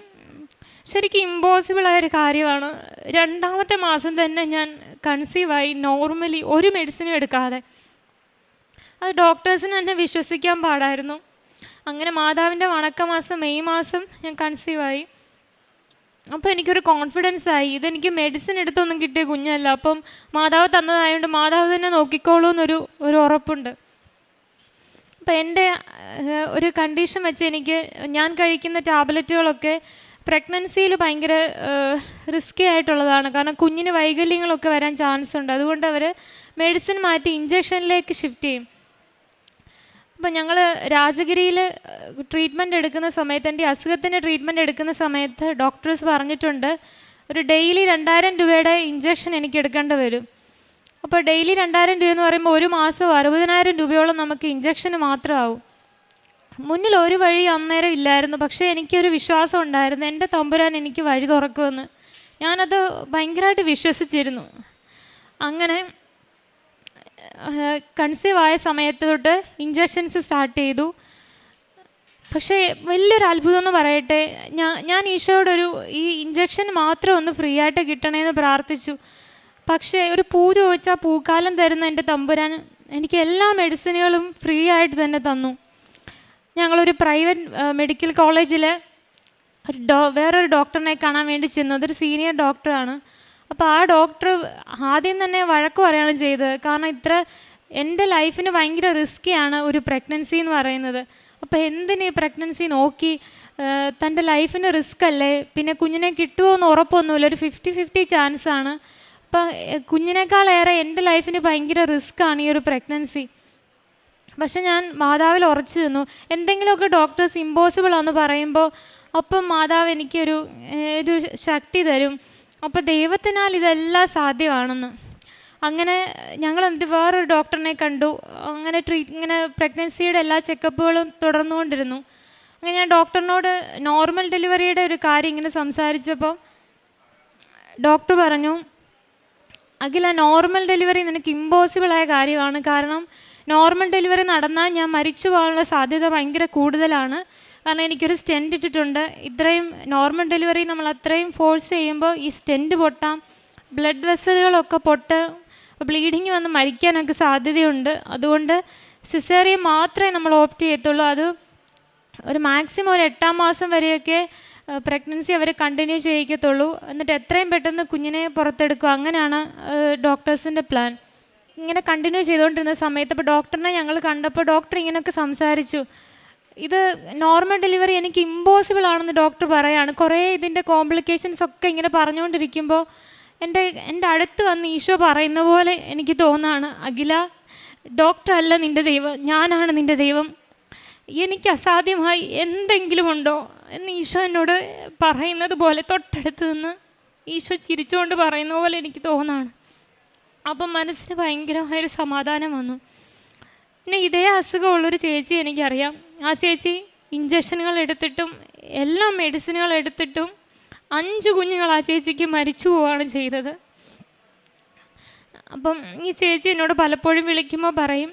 ശരിക്കും ഇമ്പോസിബിളായൊരു കാര്യമാണ്. 2ാമത്തെ മാസം തന്നെ ഞാൻ കൺസീവായി, നോർമലി ഒരു മെഡിസിനും എടുക്കാതെ. അത് ഡോക്ടേഴ്സിന് തന്നെ വിശ്വസിക്കാൻ പാടായിരുന്നു. അങ്ങനെ മാതാവിൻ്റെ വണക്കമാസം മെയ് മാസം ഞാൻ കൺസീവായി. അപ്പോൾ എനിക്കൊരു കോൺഫിഡൻസ് ആയി, ഇതെനിക്ക് മെഡിസിൻ എടുത്തൊന്നും കിട്ടിയ കുഞ്ഞല്ല, അപ്പം മാതാവ് തന്നതായതുകൊണ്ട് മാതാവ് തന്നെ നോക്കിക്കോളൂ എന്നൊരു ഉറപ്പുണ്ട്. അപ്പം എൻ്റെ ഒരു കണ്ടീഷൻ വെച്ച് ഞാൻ കഴിക്കുന്ന ടാബ്ലറ്റുകളൊക്കെ പ്രഗ്നൻസിയിൽ ഭയങ്കര റിസ്ക്കി ആയിട്ടുള്ളതാണ്. കാരണം കുഞ്ഞിന് വൈകല്യങ്ങളൊക്കെ വരാൻ ചാൻസ് ഉണ്ട്. അതുകൊണ്ട് അവർ മെഡിസിൻ മാറ്റി ഇഞ്ചക്ഷനിലേക്ക് ഷിഫ്റ്റ് ചെയ്യും. അപ്പോൾ ഞങ്ങൾ രാജഗിരിയിൽ ട്രീറ്റ്മെൻറ്റ് എടുക്കുന്ന സമയത്ത്, എൻ്റെ അസുഖത്തിൻ്റെ ട്രീറ്റ്മെൻറ്റ് എടുക്കുന്ന സമയത്ത് ഡോക്ടേഴ്സ് പറഞ്ഞിട്ടുണ്ട് ഒരു ഡെയിലി 2000 രൂപയുടെ ഇഞ്ചക്ഷൻ എനിക്ക് എടുക്കേണ്ടി വരും. അപ്പോൾ ഡെയിലി 2000 രൂപ എന്ന് പറയുമ്പോൾ ഒരു മാസം 60,000 രൂപയോളം നമുക്ക് ഇഞ്ചക്ഷന് മാത്രമാവും. മുന്നിൽ ഒരു വഴി അന്നേരം ഇല്ലായിരുന്നു, പക്ഷേ എനിക്കൊരു വിശ്വാസം ഉണ്ടായിരുന്നു, എൻ്റെ തമ്പുരാൻ എനിക്ക് വഴി തുറക്കുമെന്ന്. ഞാനത് ഭയങ്കരമായിട്ട് വിശ്വസിച്ചിരുന്നു. അങ്ങനെ കൺസീവ് ആയ സമയത്ത് തൊട്ട് ഇഞ്ചക്ഷൻസ് സ്റ്റാർട്ട് ചെയ്തു. പക്ഷേ വലിയൊരു അത്ഭുതം എന്ന് പറയട്ടെ, ഞാൻ ഈശോയോടൊരു ഈ ഇഞ്ചക്ഷൻ മാത്രം ഒന്ന് ഫ്രീ ആയിട്ട് കിട്ടണമെന്ന് പ്രാർത്ഥിച്ചു. പക്ഷേ ഒരു പൂ ചോദിച്ചാൽ പൂക്കാലം തരുന്ന എൻ്റെ തമ്പുരാൻ എനിക്ക് എല്ലാ മെഡിസിനുകളും ഫ്രീ ആയിട്ട് തന്നെ തന്നു. ഞങ്ങളൊരു പ്രൈവറ്റ് മെഡിക്കൽ കോളേജിൽ വേറൊരു ഡോക്ടറിനെ കാണാൻ വേണ്ടി ചെന്നു. അതൊരു സീനിയർ ഡോക്ടറാണ്. അപ്പോൾ ആ ഡോക്ടർ ആദ്യം തന്നെ വഴക്ക് പറയുകയാണ് ചെയ്തത്. കാരണം എൻ്റെ ലൈഫിന് ഭയങ്കര റിസ്ക്കിയാണ് ഒരു പ്രഗ്നൻസി എന്ന് പറയുന്നത്. അപ്പോൾ എന്തിന് ഈ പ്രഗ്നൻസി നോക്കി, തൻ്റെ ലൈഫിന് റിസ്ക് അല്ലേ, പിന്നെ കുഞ്ഞിനെ കിട്ടുമോ എന്ന് ഉറപ്പൊന്നുമില്ല, ഒരു 50-50 ചാൻസാണ്. അപ്പം കുഞ്ഞിനേക്കാളേറെ എൻ്റെ ലൈഫിന് ഭയങ്കര റിസ്ക്കാണ് ഈ ഒരു പ്രഗ്നൻസി. പക്ഷെ ഞാൻ മാതാവിൽ ഉറച്ചു നിന്നു. എന്തെങ്കിലുമൊക്കെ ഡോക്ടേഴ്സ് ഇമ്പോസിബിളാണെന്ന് പറയുമ്പോൾ അപ്പം മാതാവ് എനിക്കൊരു ശക്തി തരും. അപ്പോൾ ദൈവത്തിനാൽ ഇതെല്ലാം സാധ്യമാണെന്ന്. അങ്ങനെ ഞങ്ങൾ എന്നിട്ട് വേറൊരു ഡോക്ടറിനെ കണ്ടു. അങ്ങനെ ഇങ്ങനെ പ്രഗ്നൻസിയുടെ എല്ലാ ചെക്കപ്പുകളും തുടർന്നുകൊണ്ടിരുന്നു. അങ്ങനെ ഞാൻ ഡോക്ടറിനോട് നോർമൽ ഡെലിവറിയുടെ ഒരു കാര്യം ഇങ്ങനെ സംസാരിച്ചപ്പോൾ ഡോക്ടർ പറഞ്ഞു, അഖില, നോർമൽ ഡെലിവറി നിനക്ക് ഇമ്പോസിബിളായ കാര്യമാണ്. കാരണം നോർമൽ ഡെലിവറി നടന്നാൽ ഞാൻ മരിച്ചു പോകാനുള്ള സാധ്യത ഭയങ്കര കൂടുതലാണ്. കാരണം എനിക്കൊരു സ്റ്റെൻറ്റ് ഇട്ടിട്ടുണ്ട്. ഇത്രയും നോർമൽ ഡെലിവറി നമ്മൾ അത്രയും ഫോഴ്സ് ചെയ്യുമ്പോൾ ഈ സ്റ്റെൻറ്റ് പൊട്ടാം, ബ്ലഡ് വെസലുകളൊക്കെ ബ്ലീഡിങ് വന്ന് മരിക്കാനൊക്കെ സാധ്യതയുണ്ട്. അതുകൊണ്ട് സിസേറിയൻ മാത്രമേ നമ്മൾ ഓപ്റ്റ് ചെയ്യത്തുള്ളൂ. അത് ഒരു മാക്സിമം ഒരു 8-ാം മാസം വരെയൊക്കെ പ്രഗ്നൻസി അവർ കണ്ടിന്യൂ ചെയ്യിക്കത്തുള്ളൂ. എന്നിട്ട് എത്രയും പെട്ടെന്ന് കുഞ്ഞിനെ പുറത്തെടുക്കുക. അങ്ങനെയാണ് ഡോക്ടേഴ്സിൻ്റെ പ്ലാൻ. ഇങ്ങനെ കണ്ടിന്യൂ ചെയ്തുകൊണ്ടിരുന്ന സമയത്ത് ഇപ്പോൾ ഡോക്ടറിനെ ഞങ്ങൾ കണ്ടപ്പോൾ ഡോക്ടർ ഇങ്ങനെയൊക്കെ സംസാരിച്ചു. ഇത് നോർമൽ ഡെലിവറി എനിക്ക് ഇമ്പോസിബിൾ ആണെന്ന് ഡോക്ടർ പറയുകയാണ്. കുറേ ഇതിൻ്റെ കോംപ്ലിക്കേഷൻസ് ഒക്കെ ഇങ്ങനെ പറഞ്ഞുകൊണ്ടിരിക്കുമ്പോൾ എൻ്റെ അടുത്ത് വന്ന് ഈശോ പറയുന്ന പോലെ എനിക്ക് തോന്നുകയാണ്, അഖില, ഡോക്ടറല്ല നിൻ്റെ ദൈവം, ഞാനാണ് നിൻ്റെ ദൈവം. എനിക്ക് അസാധ്യമായി എന്തെങ്കിലും ഉണ്ടോ എന്ന് ഈശോ എന്നോട് പറയുന്നത് പോലെ തൊട്ടടുത്ത് നിന്ന് ഈശോ ചിരിച്ചുകൊണ്ട് പറയുന്ന പോലെ എനിക്ക് തോന്നുകയാണ്. അപ്പം മനസ്സിന് ഭയങ്കരമായൊരു സമാധാനം വന്നു. പിന്നെ ഇതേ അസുഖമുള്ളൊരു ചേച്ചി എനിക്കറിയാം. ആ ചേച്ചി ഇഞ്ചക്ഷനുകൾ എടുത്തിട്ടും എല്ലാ മെഡിസിനുകൾ എടുത്തിട്ടും 5 കുഞ്ഞുങ്ങൾ ആ ചേച്ചിക്ക് മരിച്ചു പോവുകയാണ് ചെയ്തത്. അപ്പം ഈ ചേച്ചി എന്നോട് പലപ്പോഴും വിളിക്കുമ്പോൾ പറയും,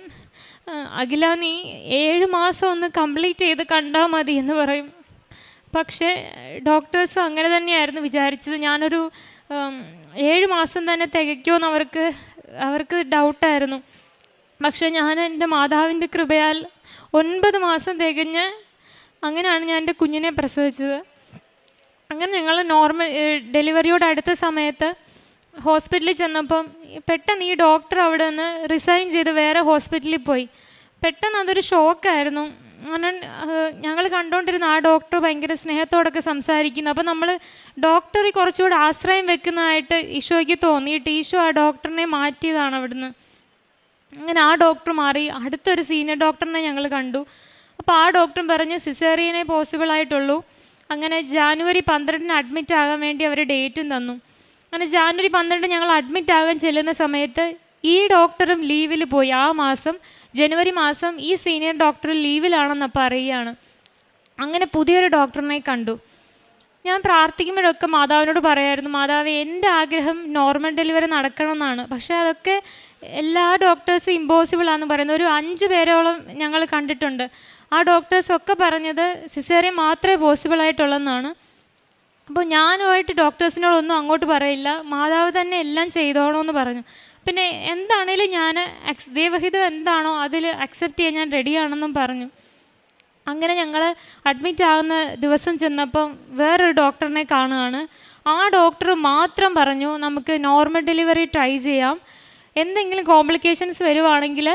അഖില, നീ 7 മാസം ഒന്ന് കംപ്ലീറ്റ് ചെയ്ത് കണ്ടാൽ മതി എന്ന് പറയും. പക്ഷേ ഡോക്ടേഴ്സും അങ്ങനെ തന്നെയായിരുന്നു വിചാരിച്ചത്. ഞാനൊരു 7 മാസം തന്നെ തികയ്ക്കുമെന്ന് അവർക്ക് ഡൗട്ടായിരുന്നു. പക്ഷേ ഞാൻ എൻ്റെ മാതാവിൻ്റെ കൃപയാൽ 9 മാസം തികഞ്ഞ് അങ്ങനെയാണ് ഞാൻ എൻ്റെ കുഞ്ഞിനെ പ്രസവിച്ചത്. അങ്ങനെ ഞങ്ങൾ നോർമൽ ഡെലിവറിയോട് അടുത്ത സമയത്ത് ഹോസ്പിറ്റലിൽ ചെന്നപ്പം പെട്ടെന്ന് ഈ ഡോക്ടർ അവിടെ നിന്ന് റിസൈൻ ചെയ്ത് വേറെ ഹോസ്പിറ്റലിൽ പോയി. പെട്ടെന്ന് അതൊരു ഷോക്കായിരുന്നു. അങ്ങനെ ഞങ്ങൾ കണ്ടുകൊണ്ടിരുന്ന ആ ഡോക്ടർ ഭയങ്കര സ്നേഹത്തോടൊക്കെ സംസാരിക്കുന്നു. അപ്പോൾ നമ്മൾ ഡോക്ടറിൽ കുറച്ചുകൂടി ആശ്രയം വെക്കുന്നതായിട്ട് ഈശോയ്ക്ക് തോന്നിയിട്ട് ഈശോ ആ ഡോക്ടറിനെ മാറ്റിയതാണ് അവിടുന്ന്. അങ്ങനെ ആ ഡോക്ടർ മാറി അടുത്തൊരു സീനിയർ ഡോക്ടറിനെ ഞങ്ങൾ കണ്ടു. അപ്പോൾ ആ ഡോക്ടർ പറഞ്ഞു സിസേറിയനെ പോസിബിളായിട്ടുള്ളൂ. അങ്ങനെ ജാനുവരി 12 അഡ്മിറ്റ് ആകാൻ വേണ്ടി അവർ ഡേറ്റും തന്നു. അങ്ങനെ ജാനുവരി 12 ഞങ്ങൾ അഡ്മിറ്റ് ആകാൻ ചെല്ലുന്ന സമയത്ത് ഈ ഡോക്ടറും ലീവിൽ പോയി. ആ മാസം ജനുവരി മാസം ഈ സീനിയർ ഡോക്ടർ ലീവിലാണെന്ന് പറയുകയാണ്. അങ്ങനെ പുതിയൊരു ഡോക്ടറിനെ കണ്ടു. ഞാൻ പ്രാർത്ഥിക്കുമ്പോഴൊക്കെ മാതാവിനോട് പറയായിരുന്നു, മാതാവേ, എൻ്റെ ആഗ്രഹം നോർമൽ ഡെലിവറി നടക്കണമെന്നാണ്. പക്ഷേ അതൊക്കെ എല്ലാ ഡോക്ടേഴ്സും ഇമ്പോസിബിളാണെന്ന് പറയുന്നത്. ഒരു 5 പേരോളം ഞങ്ങൾ കണ്ടിട്ടുണ്ട്. ആ ഡോക്ടേഴ്സൊക്കെ പറഞ്ഞത് സിസേറിയൻ മാത്രമേ പോസിബിളായിട്ടുള്ളതെന്നാണ്. അപ്പോൾ ഞാനുമായിട്ട് ഡോക്ടേഴ്സിനോടൊന്നും അങ്ങോട്ട് പറയില്ല, മാതാവ് തന്നെ എല്ലാം ചെയ്തോണമെന്ന് പറഞ്ഞു. പിന്നെ എന്താണേലും ഞാൻ ദൈവഹിതം എന്താണോ അതിൽ അക്സെപ്റ്റ് ചെയ്യാൻ ഞാൻ റെഡിയാണെന്നും പറഞ്ഞു. അങ്ങനെ ഞങ്ങൾ അഡ്മിറ്റ് ആകുന്ന ദിവസം ചെന്നപ്പം വേറൊരു ഡോക്ടറിനെ കാണുകയാണ്. ആ ഡോക്ടർ മാത്രം പറഞ്ഞു, നമുക്ക് നോർമൽ ഡെലിവറി ട്രൈ ചെയ്യാം, എന്തെങ്കിലും കോംപ്ലിക്കേഷൻസ് വരുവാണെങ്കിൽ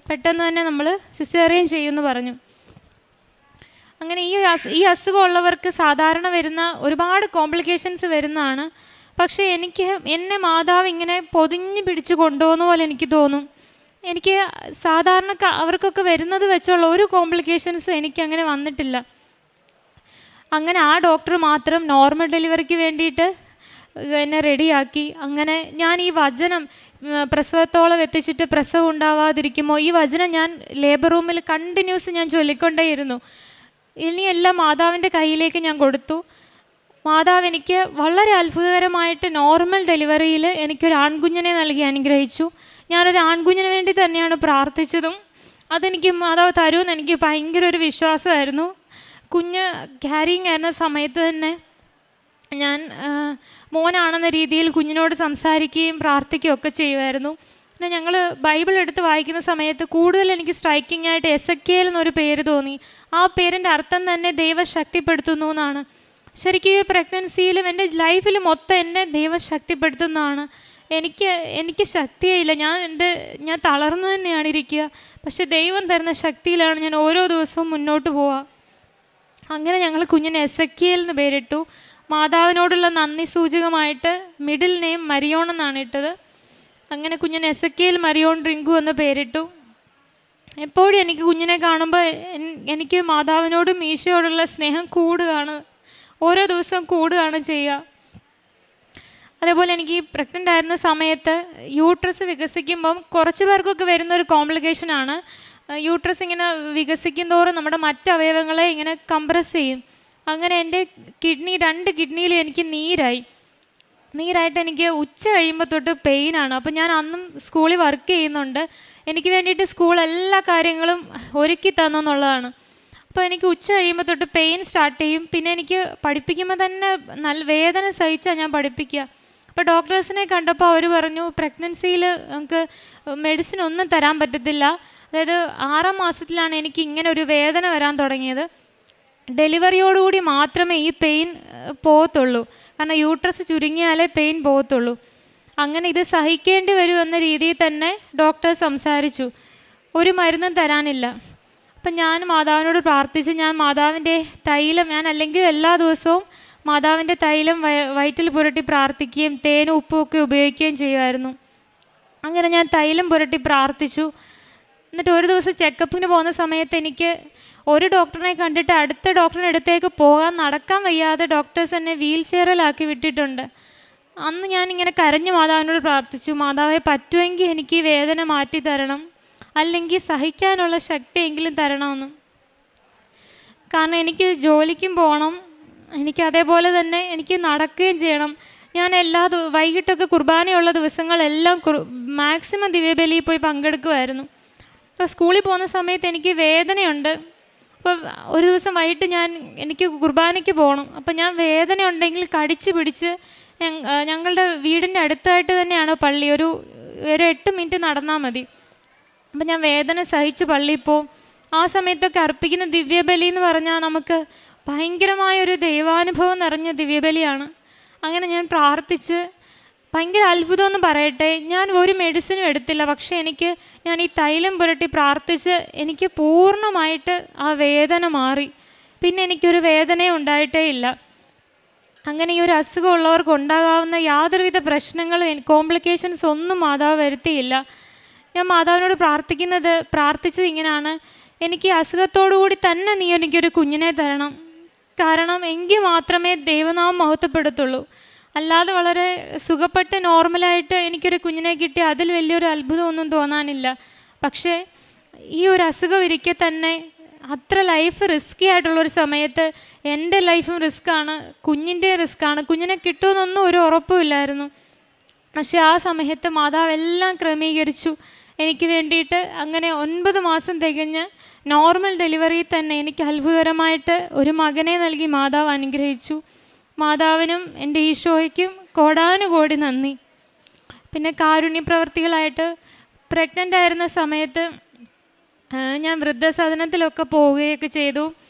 പെട്ടെന്ന് തന്നെ നമ്മൾ സിസേറിയൻ ചെയ്യുമെന്ന് പറഞ്ഞു. അങ്ങനെ ഈ അസുഖമുള്ളവർക്ക് സാധാരണ വരുന്ന ഒരുപാട് കോംപ്ലിക്കേഷൻസ് വരുന്നതാണ്. പക്ഷേ എന്നെ മാതാവ് ഇങ്ങനെ പൊതിഞ്ഞ് പിടിച്ച് കൊണ്ടുപോകുന്ന പോലെ എനിക്ക് തോന്നും. എനിക്ക് സാധാരണ അവർക്കൊക്കെ വരുന്നത് വെച്ചുള്ള ഒരു കോംപ്ലിക്കേഷൻസും എനിക്കങ്ങനെ വന്നിട്ടില്ല. അങ്ങനെ ആ ഡോക്ടർ മാത്രം നോർമൽ ഡെലിവറിക്ക് വേണ്ടിയിട്ട് എന്നെ റെഡിയാക്കി. അങ്ങനെ ഞാൻ ഈ വചനം പ്രസവത്തോളം എത്തിച്ചിട്ട് പ്രസവം ഉണ്ടാവാതിരിക്കുമ്പോൾ ഈ വചനം ഞാൻ ലേബർ റൂമിൽ കണ്ടിന്യൂസ് ഞാൻ ചൊല്ലിക്കൊണ്ടേയിരുന്നു. ഇനി എല്ലാം മാതാവിൻ്റെ കയ്യിലേക്ക് ഞാൻ കൊടുത്തു. മാതാവ് എനിക്ക് വളരെ അത്ഭുതകരമായിട്ട് നോർമൽ ഡെലിവറിയിൽ എനിക്കൊരു ആൺകുഞ്ഞിനെ നൽകി അനുഗ്രഹിച്ചു. ഞാനൊരു ആൺകുഞ്ഞിന് വേണ്ടി തന്നെയാണ് പ്രാർത്ഥിച്ചതും അതെനിക്ക് മാതാവ് തരുമെന്ന് എനിക്ക് ഭയങ്കര ഒരു വിശ്വാസമായിരുന്നു. കുഞ്ഞ് ക്യാരിങ് ആയിരുന്ന സമയത്ത് തന്നെ ഞാൻ മോനാണെന്ന രീതിയിൽ കുഞ്ഞിനോട് സംസാരിക്കുകയും പ്രാർത്ഥിക്കുകയും ഒക്കെ ചെയ്യുമായിരുന്നു. പിന്നെ ഞങ്ങൾ ബൈബിൾ എടുത്ത് വായിക്കുന്ന സമയത്ത് കൂടുതൽ എനിക്ക് സ്ട്രൈക്കിംഗ് ആയിട്ട് എസെക്കിയേൽ എന്നൊരു പേര് തോന്നി. ആ പേരിൻ്റെ അർത്ഥം തന്നെ ദൈവം ശക്തിപ്പെടുത്തുന്നു എന്നാണ്. ശരിക്കും ഈ പ്രഗ്നൻസിയിലും എൻ്റെ ലൈഫിലും മൊത്തം എന്നെ ദൈവം ശക്തിപ്പെടുത്തുന്നതാണ്. എനിക്ക് ശക്തിയില്ല, ഞാൻ തളർന്നു തന്നെയാണ് ഇരിക്കുക. പക്ഷെ ദൈവം തരുന്ന ശക്തിയിലാണ് ഞാൻ ഓരോ ദിവസവും മുന്നോട്ട് പോവുക. അങ്ങനെ ഞങ്ങൾ കുഞ്ഞിന് എസെക്കിയേൽ എന്ന് പേരിട്ടു. മാതാവിനോടുള്ള നന്ദി സൂചകമായിട്ട് മിഡിൽ നെയിം മരിയോൺ എന്നാണ് ഇട്ടത്. അങ്ങനെ കുഞ്ഞിന് എസെക്കിയേൽ മരിയോൺ റിങ്കു എന്ന് പേരിട്ടു. എപ്പോഴും എനിക്ക് കുഞ്ഞിനെ കാണുമ്പോൾ എനിക്ക് മാതാവിനോടും ഈശോയോടുള്ള സ്നേഹം കൂടുകയാണ്, ഓരോ ദിവസവും കൂടുകയാണ് ചെയ്യുക. അതേപോലെ എനിക്ക് പ്രഗ്നൻ്റ് ആയിരുന്ന സമയത്ത് യൂട്രസ് വികസിക്കുമ്പം കുറച്ച് പേർക്കൊക്കെ വരുന്നൊരു കോംപ്ലിക്കേഷനാണ്. യൂട്രസ് ഇങ്ങനെ വികസിക്കും തോറും നമ്മുടെ മറ്റ് അവയവങ്ങളെ ഇങ്ങനെ കംപ്രസ് ചെയ്യും. അങ്ങനെ എൻ്റെ രണ്ട് കിഡ്നിയിൽ എനിക്ക് നീരായിട്ട് എനിക്ക് ഉച്ച കഴിയുമ്പോൾ തൊട്ട് പെയിനാണ്. അപ്പോൾ ഞാൻ അന്നും സ്കൂളിൽ വർക്ക് ചെയ്യുന്നുണ്ട്. എനിക്ക് വേണ്ടിയിട്ട് സ്കൂൾ എല്ലാ കാര്യങ്ങളും ഒരുക്കി തന്നെന്നുള്ളതാണ്. അപ്പോൾ എനിക്ക് ഉച്ച കഴിയുമ്പോൾ തൊട്ട് പെയിൻ സ്റ്റാർട്ട് ചെയ്യും. പിന്നെ എനിക്ക് പഠിപ്പിക്കുമ്പോൾ തന്നെ നല്ല വേദന സഹിച്ചാണ് ഞാൻ പഠിപ്പിക്കുക. അപ്പോൾ ഡോക്ടേഴ്സിനെ കണ്ടപ്പോൾ അവർ പറഞ്ഞു പ്രഗ്നൻസിയിൽ നമുക്ക് മെഡിസിൻ ഒന്നും തരാൻ പറ്റത്തില്ല. അതായത് 6ാം മാസത്തിലാണ് എനിക്ക് ഇങ്ങനെ ഒരു വേദന വരാൻ തുടങ്ങിയത്. ഡെലിവറിയോടുകൂടി മാത്രമേ ഈ പെയിൻ പോകത്തുള്ളൂ, കാരണം യൂട്രസ് ചുരുങ്ങിയാലേ പെയിൻ പോകത്തുള്ളൂ. അങ്ങനെ ഇത് സഹിക്കേണ്ടി വരുമെന്ന രീതിയിൽ തന്നെ ഡോക്ടർ സംസാരിച്ചു. ഒരു മരുന്നും തരാനില്ല. അപ്പം ഞാൻ മാതാവിനോട് പ്രാർത്ഥിച്ച് ഞാൻ മാതാവിൻ്റെ തൈലം, ഞാൻ അല്ലെങ്കിൽ എല്ലാ ദിവസവും മാതാവിൻ്റെ തൈലം വയറ്റിൽ പുരട്ടി പ്രാർത്ഥിക്കുകയും തേനും ഉപ്പും ഒക്കെ ഉപയോഗിക്കുകയും ചെയ്യുമായിരുന്നു. അങ്ങനെ ഞാൻ തൈലം പുരട്ടി പ്രാർത്ഥിച്ചു. എന്നിട്ട് ഒരു ദിവസം ചെക്കപ്പിന് പോകുന്ന സമയത്ത് എനിക്ക് ഒരു ഡോക്ടറിനെ കണ്ടിട്ട് അടുത്ത ഡോക്ടറിൻ്റെ അടുത്തേക്ക് നടക്കാൻ വയ്യാതെ ഡോക്ടേഴ്സ് എന്നെ വീൽ ചെയറിലാക്കി വിട്ടിട്ടുണ്ട്. അന്ന് ഞാനിങ്ങനെ കരഞ്ഞ് മാതാവിനോട് പ്രാർത്ഥിച്ചു, മാതാവെ പറ്റുമെങ്കിൽ എനിക്ക് ഈ വേദന മാറ്റി തരണം, അല്ലെങ്കിൽ സഹിക്കാനുള്ള ശക്തിയെങ്കിലും തരണമെന്ന്. കാരണം എനിക്ക് ജോലിക്കും പോകണം, എനിക്ക് അതേപോലെ തന്നെ എനിക്ക് നടക്കുകയും ചെയ്യണം. ഞാൻ വൈകിട്ടൊക്കെ കുർബാനയുള്ള ദിവസങ്ങളെല്ലാം മാക്സിമം ദിവ്യബലിയിൽ പോയി പങ്കെടുക്കുമായിരുന്നു. അപ്പോൾ സ്കൂളിൽ പോകുന്ന സമയത്ത് എനിക്ക് വേദനയുണ്ട്. അപ്പോൾ ഒരു ദിവസം വൈകിട്ട് എനിക്ക് കുർബാനയ്ക്ക് പോകണം. അപ്പോൾ ഞാൻ വേദന ഉണ്ടെങ്കിൽ കടിച്ച് പിടിച്ച് ഞങ്ങളുടെ വീടിൻ്റെ അടുത്തായിട്ട് തന്നെയാണ് പള്ളി, ഒരു 8 മിനിറ്റ് നടന്നാൽ മതി. അപ്പം ഞാൻ വേദന സഹിച്ച് പള്ളിയിൽ പോവും. ആ സമയത്തൊക്കെ അർപ്പിക്കുന്ന ദിവ്യബലി എന്ന് പറഞ്ഞാൽ നമുക്ക് ഭയങ്കരമായൊരു ദൈവാനുഭവം നിറഞ്ഞ ദിവ്യബലിയാണ്. അങ്ങനെ ഞാൻ പ്രാർത്ഥിച്ച് ഭയങ്കര അത്ഭുതമെന്ന് പറയട്ടെ, ഞാൻ ഒരു മെഡിസിനും എടുത്തില്ല. പക്ഷേ ഞാൻ ഈ തൈലം പുരട്ടി പ്രാർത്ഥിച്ച് എനിക്ക് പൂർണ്ണമായിട്ട് ആ വേദന മാറി. പിന്നെ എനിക്കൊരു വേദനയും ഉണ്ടായിട്ടേ ഇല്ല. അങ്ങനെ ഈ ഒരു അസുഖമുള്ളവർക്ക് ഉണ്ടാകാവുന്ന യാതൊരുവിധ പ്രശ്നങ്ങളും കോംപ്ലിക്കേഷൻസ് ഒന്നും മാതാവ് വരുത്തിയില്ല. ഞാൻ മാതാവിനോട് പ്രാർത്ഥിച്ചത് ഇങ്ങനെയാണ്, എനിക്ക് അസുഖത്തോടുകൂടി തന്നെ നീ എനിക്കൊരു കുഞ്ഞിനെ തരണം. കാരണം എങ്കിൽ മാത്രമേ ദൈവനാമം മഹത്വപ്പെടുത്തുള്ളൂ. അല്ലാതെ വളരെ സുഖപ്പെട്ട് നോർമലായിട്ട് എനിക്കൊരു കുഞ്ഞിനെ കിട്ടി അതിൽ വലിയൊരു അത്ഭുതമൊന്നും തോന്നാനില്ല. പക്ഷേ ഈ ഒരു അസുഖം ഇരിക്കെ തന്നെ അത്ര ലൈഫ് റിസ്ക്കി ആയിട്ടുള്ളൊരു സമയത്ത് എൻ്റെ ലൈഫും റിസ്ക്കാണ്, കുഞ്ഞിൻ്റെ റിസ്ക്കാണ്. കുഞ്ഞിനെ കിട്ടുമെന്നൊന്നും ഒരു ഉറപ്പുമില്ലായിരുന്നു. പക്ഷേ ആ സമയത്ത് മാതാവ് എല്ലാം ക്രമീകരിച്ചു എനിക്ക് വേണ്ടിയിട്ട്. അങ്ങനെ 9 മാസം തികഞ്ഞ് നോർമൽ ഡെലിവറിയിൽ തന്നെ എനിക്ക് അത്ഭുതകരമായിട്ട് ഒരു മകനെ നൽകി മാതാവ് അനുഗ്രഹിച്ചു. മാതാവിനും എൻ്റെ ഈശോയ്ക്കും കോടാനുകോടി നന്ദി. പിന്നെ കാരുണ്യപ്രവർത്തികളായിട്ട് പ്രഗ്നൻ്റ് ആയിരുന്ന സമയത്ത് ഞാൻ വൃദ്ധസദനത്തിലൊക്കെ പോവുകയൊക്കെ ചെയ്തു.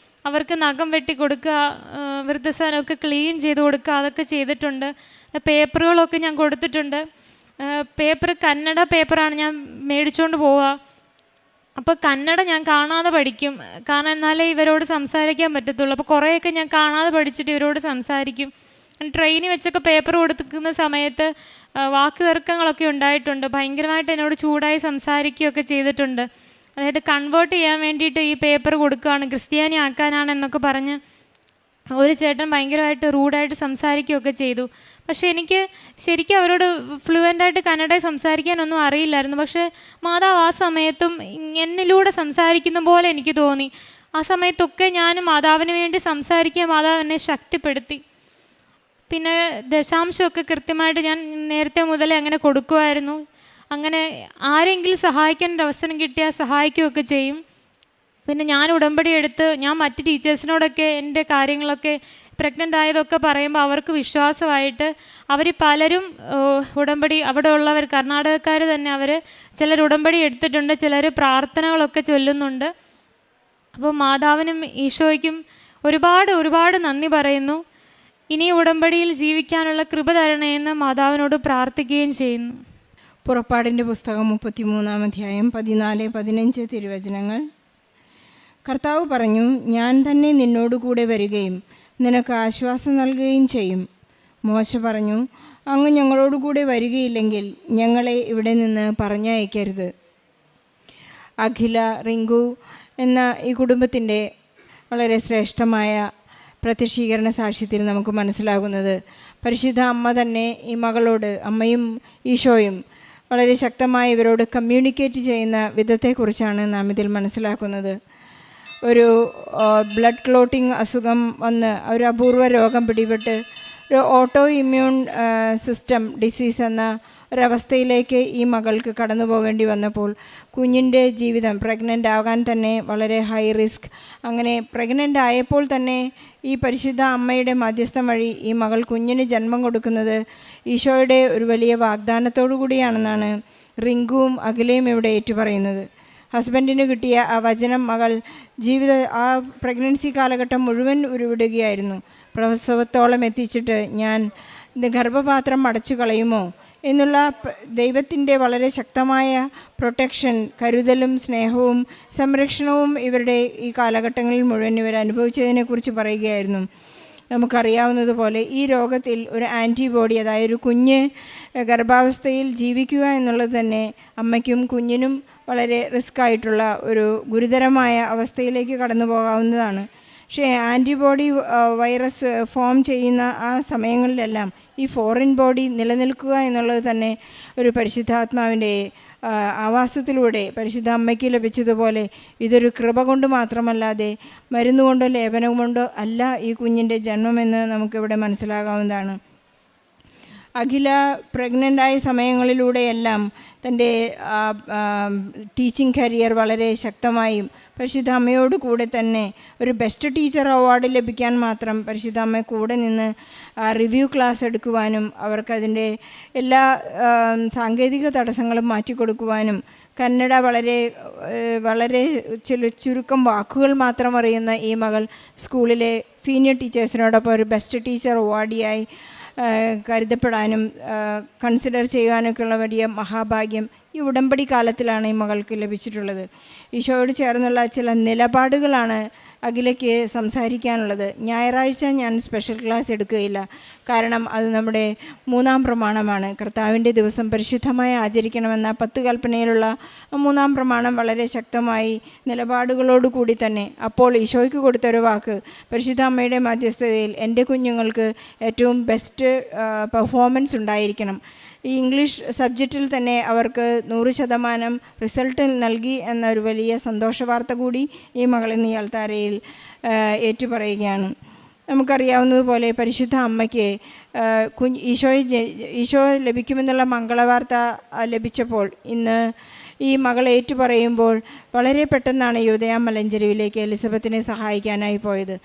അവർക്ക് നഖം വെട്ടി കൊടുക്കുക, വൃദ്ധസദനമൊക്കെ ക്ലീൻ ചെയ്ത് കൊടുക്കുക, അതൊക്കെ ചെയ്തിട്ടുണ്ട്. പേപ്പറുകളൊക്കെ ഞാൻ കൊടുത്തിട്ടുണ്ട്. കന്നഡ പേപ്പറാണ് ഞാൻ മേടിച്ചുകൊണ്ട് പോവുക. അപ്പോൾ കന്നഡ ഞാൻ കാണാതെ പഠിക്കും, കാരണം എന്നാലേ ഇവരോട് സംസാരിക്കാൻ പറ്റത്തുള്ളൂ. അപ്പോൾ കുറേയൊക്കെ ഞാൻ കാണാതെ പഠിച്ചിട്ട് ഇവരോട് സംസാരിക്കും. ട്രെയിനിൽ വെച്ചൊക്കെ പേപ്പർ കൊടുക്കുന്ന സമയത്ത് വാക്ക് തർക്കങ്ങളൊക്കെ ഉണ്ടായിട്ടുണ്ട്. ഭയങ്കരമായിട്ട് എന്നോട് ചൂടായി സംസാരിക്കുകയൊക്കെ ചെയ്തിട്ടുണ്ട്. അതായത് കൺവേർട്ട് ചെയ്യാൻ വേണ്ടിയിട്ട് ഈ പേപ്പർ കൊടുക്കുകയാണ്, ക്രിസ്ത്യാനി ആക്കാനാണെന്നൊക്കെ പറഞ്ഞ് ഒരു ചേട്ടൻ ഭയങ്കരമായിട്ട് റൂഡായിട്ട് സംസാരിക്കുകയൊക്കെ ചെയ്തു. പക്ഷേ എനിക്ക് ശരിക്കും അവരോട് ഫ്ലുവൻ്റായിട്ട് കന്നഡ സംസാരിക്കാനൊന്നും അറിയില്ലായിരുന്നു. പക്ഷേ മാതാവ് ആ സമയത്തും എന്നിലൂടെ സംസാരിക്കുന്ന പോലെ എനിക്ക് തോന്നി. ആ സമയത്തൊക്കെ ഞാൻ മാതാവിന് വേണ്ടി സംസാരിക്കുക, മാതാവ് എന്നെ ശക്തിപ്പെടുത്തി. പിന്നെ ദശാംശമൊക്കെ കൃത്യമായിട്ട് ഞാൻ നേരത്തെ മുതലേ അങ്ങനെ കൊടുക്കുമായിരുന്നു. അങ്ങനെ ആരെങ്കിലും സഹായിക്കാൻ ഒരു അവസരം കിട്ടിയാൽ സഹായിക്കുകയൊക്കെ ചെയ്യും. പിന്നെ ഞാൻ ഉടമ്പടി എടുത്ത് ഞാൻ മറ്റ് ടീച്ചേഴ്സിനോടൊക്കെ എൻ്റെ കാര്യങ്ങളൊക്കെ പ്രഗ്നൻ്റ് ആയതൊക്കെ പറയുമ്പോൾ അവർക്ക് വിശ്വാസമായിട്ട് അവർ പലരും ഉടമ്പടി, അവിടെ ഉള്ളവർ കർണാടകക്കാർ തന്നെ അവർ ചിലർ ഉടമ്പടി എടുത്തിട്ടുണ്ട്, ചിലർ പ്രാർത്ഥനകളൊക്കെ ചൊല്ലുന്നുണ്ട്. അപ്പോൾ മാതാവിനും ഈശോയ്ക്കും ഒരുപാട് ഒരുപാട് നന്ദി പറയുന്നു. ഇനി ഉടമ്പടിയിൽ ജീവിക്കാനുള്ള കൃപ തരണേന്ന് മാതാവിനോട് പ്രാർത്ഥിക്കുകയും ചെയ്യുന്നു. പുറപ്പാടിൻ്റെ പുസ്തകം 33-ാം അധ്യായം 14-15 തിരുവചനങ്ങൾ. കർത്താവ് പറഞ്ഞു, ഞാൻ തന്നെ നിന്നോടുകൂടെ വരികയും നിനക്ക് ആശ്വാസം നൽകുകയും ചെയ്യും. മോശ പറഞ്ഞു, അങ്ങ് ഞങ്ങളോടുകൂടെ വരികയില്ലെങ്കിൽ ഞങ്ങളെ ഇവിടെ നിന്ന് പറഞ്ഞയക്കരുത്. അഖില, റിങ്കു എന്ന ഈ കുടുംബത്തിൻ്റെ വളരെ ശ്രേഷ്ഠമായ പ്രത്യക്ഷീകരണ സാക്ഷ്യത്തിൽ നമുക്ക് മനസ്സിലാകുന്നത് പരിശുദ്ധ അമ്മ തന്നെ ഈ മകളോട്, അമ്മയും ഈശോയും വളരെ ശക്തമായി ഇവരോട് കമ്മ്യൂണിക്കേറ്റ് ചെയ്യുന്ന വിധത്തെക്കുറിച്ചാണ് നാം ഇതിൽ മനസ്സിലാക്കുന്നത്. ഒരു ബ്ലഡ് ക്ലോട്ടിംഗ് അസുഖം വന്ന് ഒരു അപൂർവ രോഗം പിടിപെട്ട് ഒരു ഓട്ടോ ഇമ്മ്യൂൺ സിസ്റ്റം ഡിസീസ് എന്ന ഒരവസ്ഥയിലേക്ക് ഈ മകൾക്ക് കടന്നു പോകേണ്ടി വന്നപ്പോൾ കുഞ്ഞിൻ്റെ ജീവിതം, പ്രഗ്നൻ്റ് ആകാൻ തന്നെ വളരെ ഹൈ റിസ്ക്. അങ്ങനെ പ്രഗ്നൻ്റ് ആയപ്പോൾ തന്നെ ഈ പരിശുദ്ധ അമ്മയുടെ മധ്യസ്ഥം വഴി ഈ മകൾ കുഞ്ഞിന് ജന്മം കൊടുക്കുന്നത് ഈശോയുടെ ഒരു വലിയ വാഗ്ദാനത്തോടു കൂടിയാണെന്നാണ് റിങ്കുവും അഖിലയും ഇവിടെ ഏറ്റുപറയുന്നത്. ഹസ്ബൻഡിന് കിട്ടിയ ആ വചനം മകൾ ആ പ്രഗ്നൻസി കാലഘട്ടം മുഴുവൻ ഉരുവിടുകയായിരുന്നു. പ്രസവത്തോളം എത്തിച്ചിട്ട് ഞാൻ ഗർഭപാത്രം അടച്ചു കളയുമോ എന്നുള്ള ദൈവത്തിൻ്റെ വളരെ ശക്തമായ പ്രൊട്ടക്ഷൻ, കരുതലും സ്നേഹവും സംരക്ഷണവും ഇവരുടെ ഈ കാലഘട്ടങ്ങളിൽ മുഴുവൻ ഇവർ അനുഭവിച്ചതിനെക്കുറിച്ച് പറയുകയായിരുന്നു. നമുക്കറിയാവുന്നതുപോലെ ഈ രോഗത്തിൽ ഒരു ആൻറ്റിബോഡി, അതായത് ഒരു കുഞ്ഞ് ഗർഭാവസ്ഥയിൽ ജീവിക്കുക എന്നുള്ളത് തന്നെ അമ്മയ്ക്കും കുഞ്ഞിനും വളരെ റിസ്ക് ആയിട്ടുള്ള ഒരു ഗുരുതരമായ അവസ്ഥയിലേക്ക് കടന്നു പോകാവുന്നതാണ്. പക്ഷേ ആൻറ്റിബോഡി വൈറസ് ഫോം ചെയ്യുന്ന ആ സമയങ്ങളിലെല്ലാം ഈ ഫോറിൻ ബോഡി നിലനിൽക്കുക എന്നുള്ളത് തന്നെ ഒരു പരിശുദ്ധാത്മാവിൻ്റെ ആവാസത്തിലൂടെ പരിശുദ്ധ അമ്മയ്ക്ക് ലഭിച്ചതുപോലെ ഇതൊരു കൃപ കൊണ്ട് മാത്രമല്ലാതെ മരുന്നുകൊണ്ടോ ലേപനം കൊണ്ടോ അല്ല ഈ കുഞ്ഞിൻ്റെ ജന്മമെന്ന് നമുക്കിവിടെ മനസ്സിലാകാവുന്നതാണ്. അഖില പ്രഗ്നൻ്റായ സമയങ്ങളിലൂടെയെല്ലാം തൻ്റെ ടീച്ചിങ് കരിയർ വളരെ ശക്തമായും പരിശുദ്ധ അമ്മയോട് കൂടെ തന്നെ ഒരു ബെസ്റ്റ് ടീച്ചർ അവാർഡ് ലഭിക്കാൻ മാത്രം പരിശുദ്ധ അമ്മ കൂടെ നിന്ന് റിവ്യൂ ക്ലാസ് എടുക്കുവാനും അവർക്കതിൻ്റെ എല്ലാ സാങ്കേതിക തടസ്സങ്ങളും മാറ്റിക്കൊടുക്കുവാനും കന്നഡ വളരെ ചുരുക്കം വാക്കുകൾ മാത്രം അറിയുന്ന ഈ മകൾ സ്കൂളിലെ സീനിയർ ടീച്ചേഴ്സിനോടൊപ്പം ഒരു ബെസ്റ്റ് ടീച്ചർ അവാർഡിയായി കരുതപ്പെടാനും കൺസിഡർ ചെയ്യാനൊക്കെയുള്ള വലിയ മഹാഭാഗ്യം ഈ ഉടമ്പടി കാലത്തിലാണ് ഈ മകൾക്ക് ലഭിച്ചിട്ടുള്ളത്. ഈശോയോട് ചേർന്നുള്ള ചില നിലപാടുകളാണ് അഖിലയ്ക്ക് സംസാരിക്കാനുള്ളത്. ഞായറാഴ്ച ഞാൻ സ്പെഷ്യൽ ക്ലാസ് എടുക്കുകയില്ല, കാരണം അത് നമ്മുടെ 3-ാം പ്രമാണമാണ്. കർത്താവിൻ്റെ ദിവസം പരിശുദ്ധമായി ആചരിക്കണമെന്ന 10 കൽപ്പനയിലുള്ള 3-ാം പ്രമാണം വളരെ ശക്തമായി നിലപാടുകളോടുകൂടി തന്നെ അപ്പോൾ ഈശോയ്ക്ക് കൊടുത്തൊരു വാക്ക്, പരിശുദ്ധ അമ്മയുടെ മധ്യസ്ഥതയിൽ എൻ്റെ കുഞ്ഞുങ്ങൾക്ക് ഏറ്റവും ബെസ്റ്റ് പെർഫോമൻസ് ഉണ്ടായിരിക്കണം. ഈ ഇംഗ്ലീഷ് സബ്ജക്റ്റിൽ തന്നെ അവർക്ക് 100% റിസൾട്ട് നൽകി എന്നൊരു വലിയ സന്തോഷ വാർത്ത കൂടി ഈ മകളിന്ന് ഈ അൾത്താരയിൽ ഏറ്റുപറയുകയാണ്. നമുക്കറിയാവുന്നതുപോലെ പരിശുദ്ധ അമ്മയ്ക്ക് ഈശോ ലഭിക്കുമെന്നുള്ള മംഗളവാർത്ത ലഭിച്ചപ്പോൾ ഇന്ന് ഈ മകൾ ഏറ്റുപറയുമ്പോൾ വളരെ പെട്ടെന്നാണ് യൂദയ മലഞ്ചെരുവിലേക്ക് എലിസബത്തിനെ സഹായിക്കാനായി പോയത്.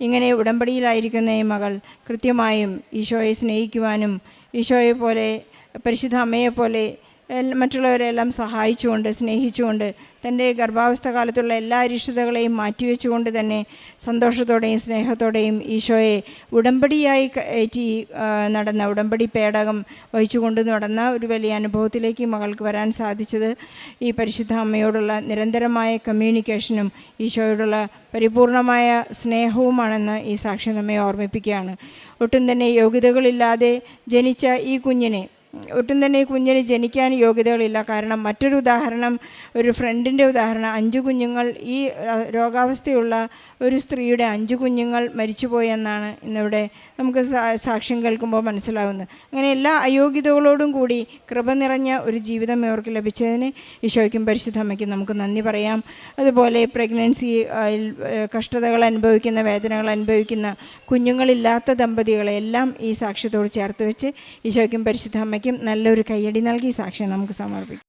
ഇങ്ങനെ ഉടമ്പടിയിലായിരിക്കുന്ന ഈ മകൾ കൃത്യമായും ഈശോയെ സ്നേഹിക്കുവാനും ഈശോയെ പോലെ പരിശുദ്ധ അമ്മയെപ്പോലെ മറ്റുള്ളവരെല്ലാം സഹായിച്ചുകൊണ്ട് സ്നേഹിച്ചുകൊണ്ട് തൻ്റെ ഗർഭാവസ്ഥ കാലത്തുള്ള എല്ലാ അരിഷ്ടതകളെയും മാറ്റിവെച്ചുകൊണ്ട് തന്നെ സന്തോഷത്തോടെയും സ്നേഹത്തോടെയും ഈശോയെ ഉടമ്പടിയായി കയറ്റി നടന്ന, ഉടമ്പടി പേടകം വഹിച്ചുകൊണ്ട് നടന്ന ഒരു വലിയ അനുഭവത്തിലേക്ക് മകൾക്ക് വരാൻ സാധിച്ചത് ഈ പരിശുദ്ധ അമ്മയോടുള്ള നിരന്തരമായ കമ്മ്യൂണിക്കേഷനും ഈശോയോടുള്ള പരിപൂർണമായ സ്നേഹവുമാണെന്ന് ഈ സാക്ഷ്യം നമ്മെ ഓർമ്മിപ്പിക്കുകയാണ്. ഒട്ടും തന്നെ യോഗ്യതകളില്ലാതെ ജനിച്ച ഈ കുഞ്ഞിനെ ജനിക്കാൻ യോഗ്യതകളില്ല. കാരണം മറ്റൊരു ഉദാഹരണം, ഒരു ഫ്രണ്ടിൻ്റെ ഉദാഹരണം, 5 കുഞ്ഞുങ്ങൾ, ഈ രോഗാവസ്ഥയുള്ള ഒരു സ്ത്രീയുടെ 5 കുഞ്ഞുങ്ങൾ മരിച്ചുപോയി എന്നാണ് ഇന്നിവിടെ നമുക്ക് സാക്ഷ്യം കേൾക്കുമ്പോൾ മനസ്സിലാവുന്നത്. അങ്ങനെ എല്ലാ അയോഗ്യതകളോടും കൂടി കൃപ നിറഞ്ഞ ഒരു ജീവിതം ഇവർക്ക് ലഭിച്ചതിന് ഈശോയ്ക്കും പരിശുദ്ധ അമ്മയ്ക്കും നമുക്ക് നന്ദി പറയാം. അതുപോലെ പ്രഗ്നൻസി കഷ്ടതകൾ അനുഭവിക്കുന്ന, വേദനകൾ അനുഭവിക്കുന്ന കുഞ്ഞുങ്ങളില്ലാത്ത ദമ്പതികളെല്ലാം ഈ സാക്ഷ്യത്തോട് ചേർത്ത് വെച്ച് ഈശോയ്ക്കും പരിശുദ്ധ അമ്മയ്ക്കും നല്ലൊരു കയ്യടി നൽകി സാക്ഷ്യം നമുക്ക് സമർപ്പിക്കാം.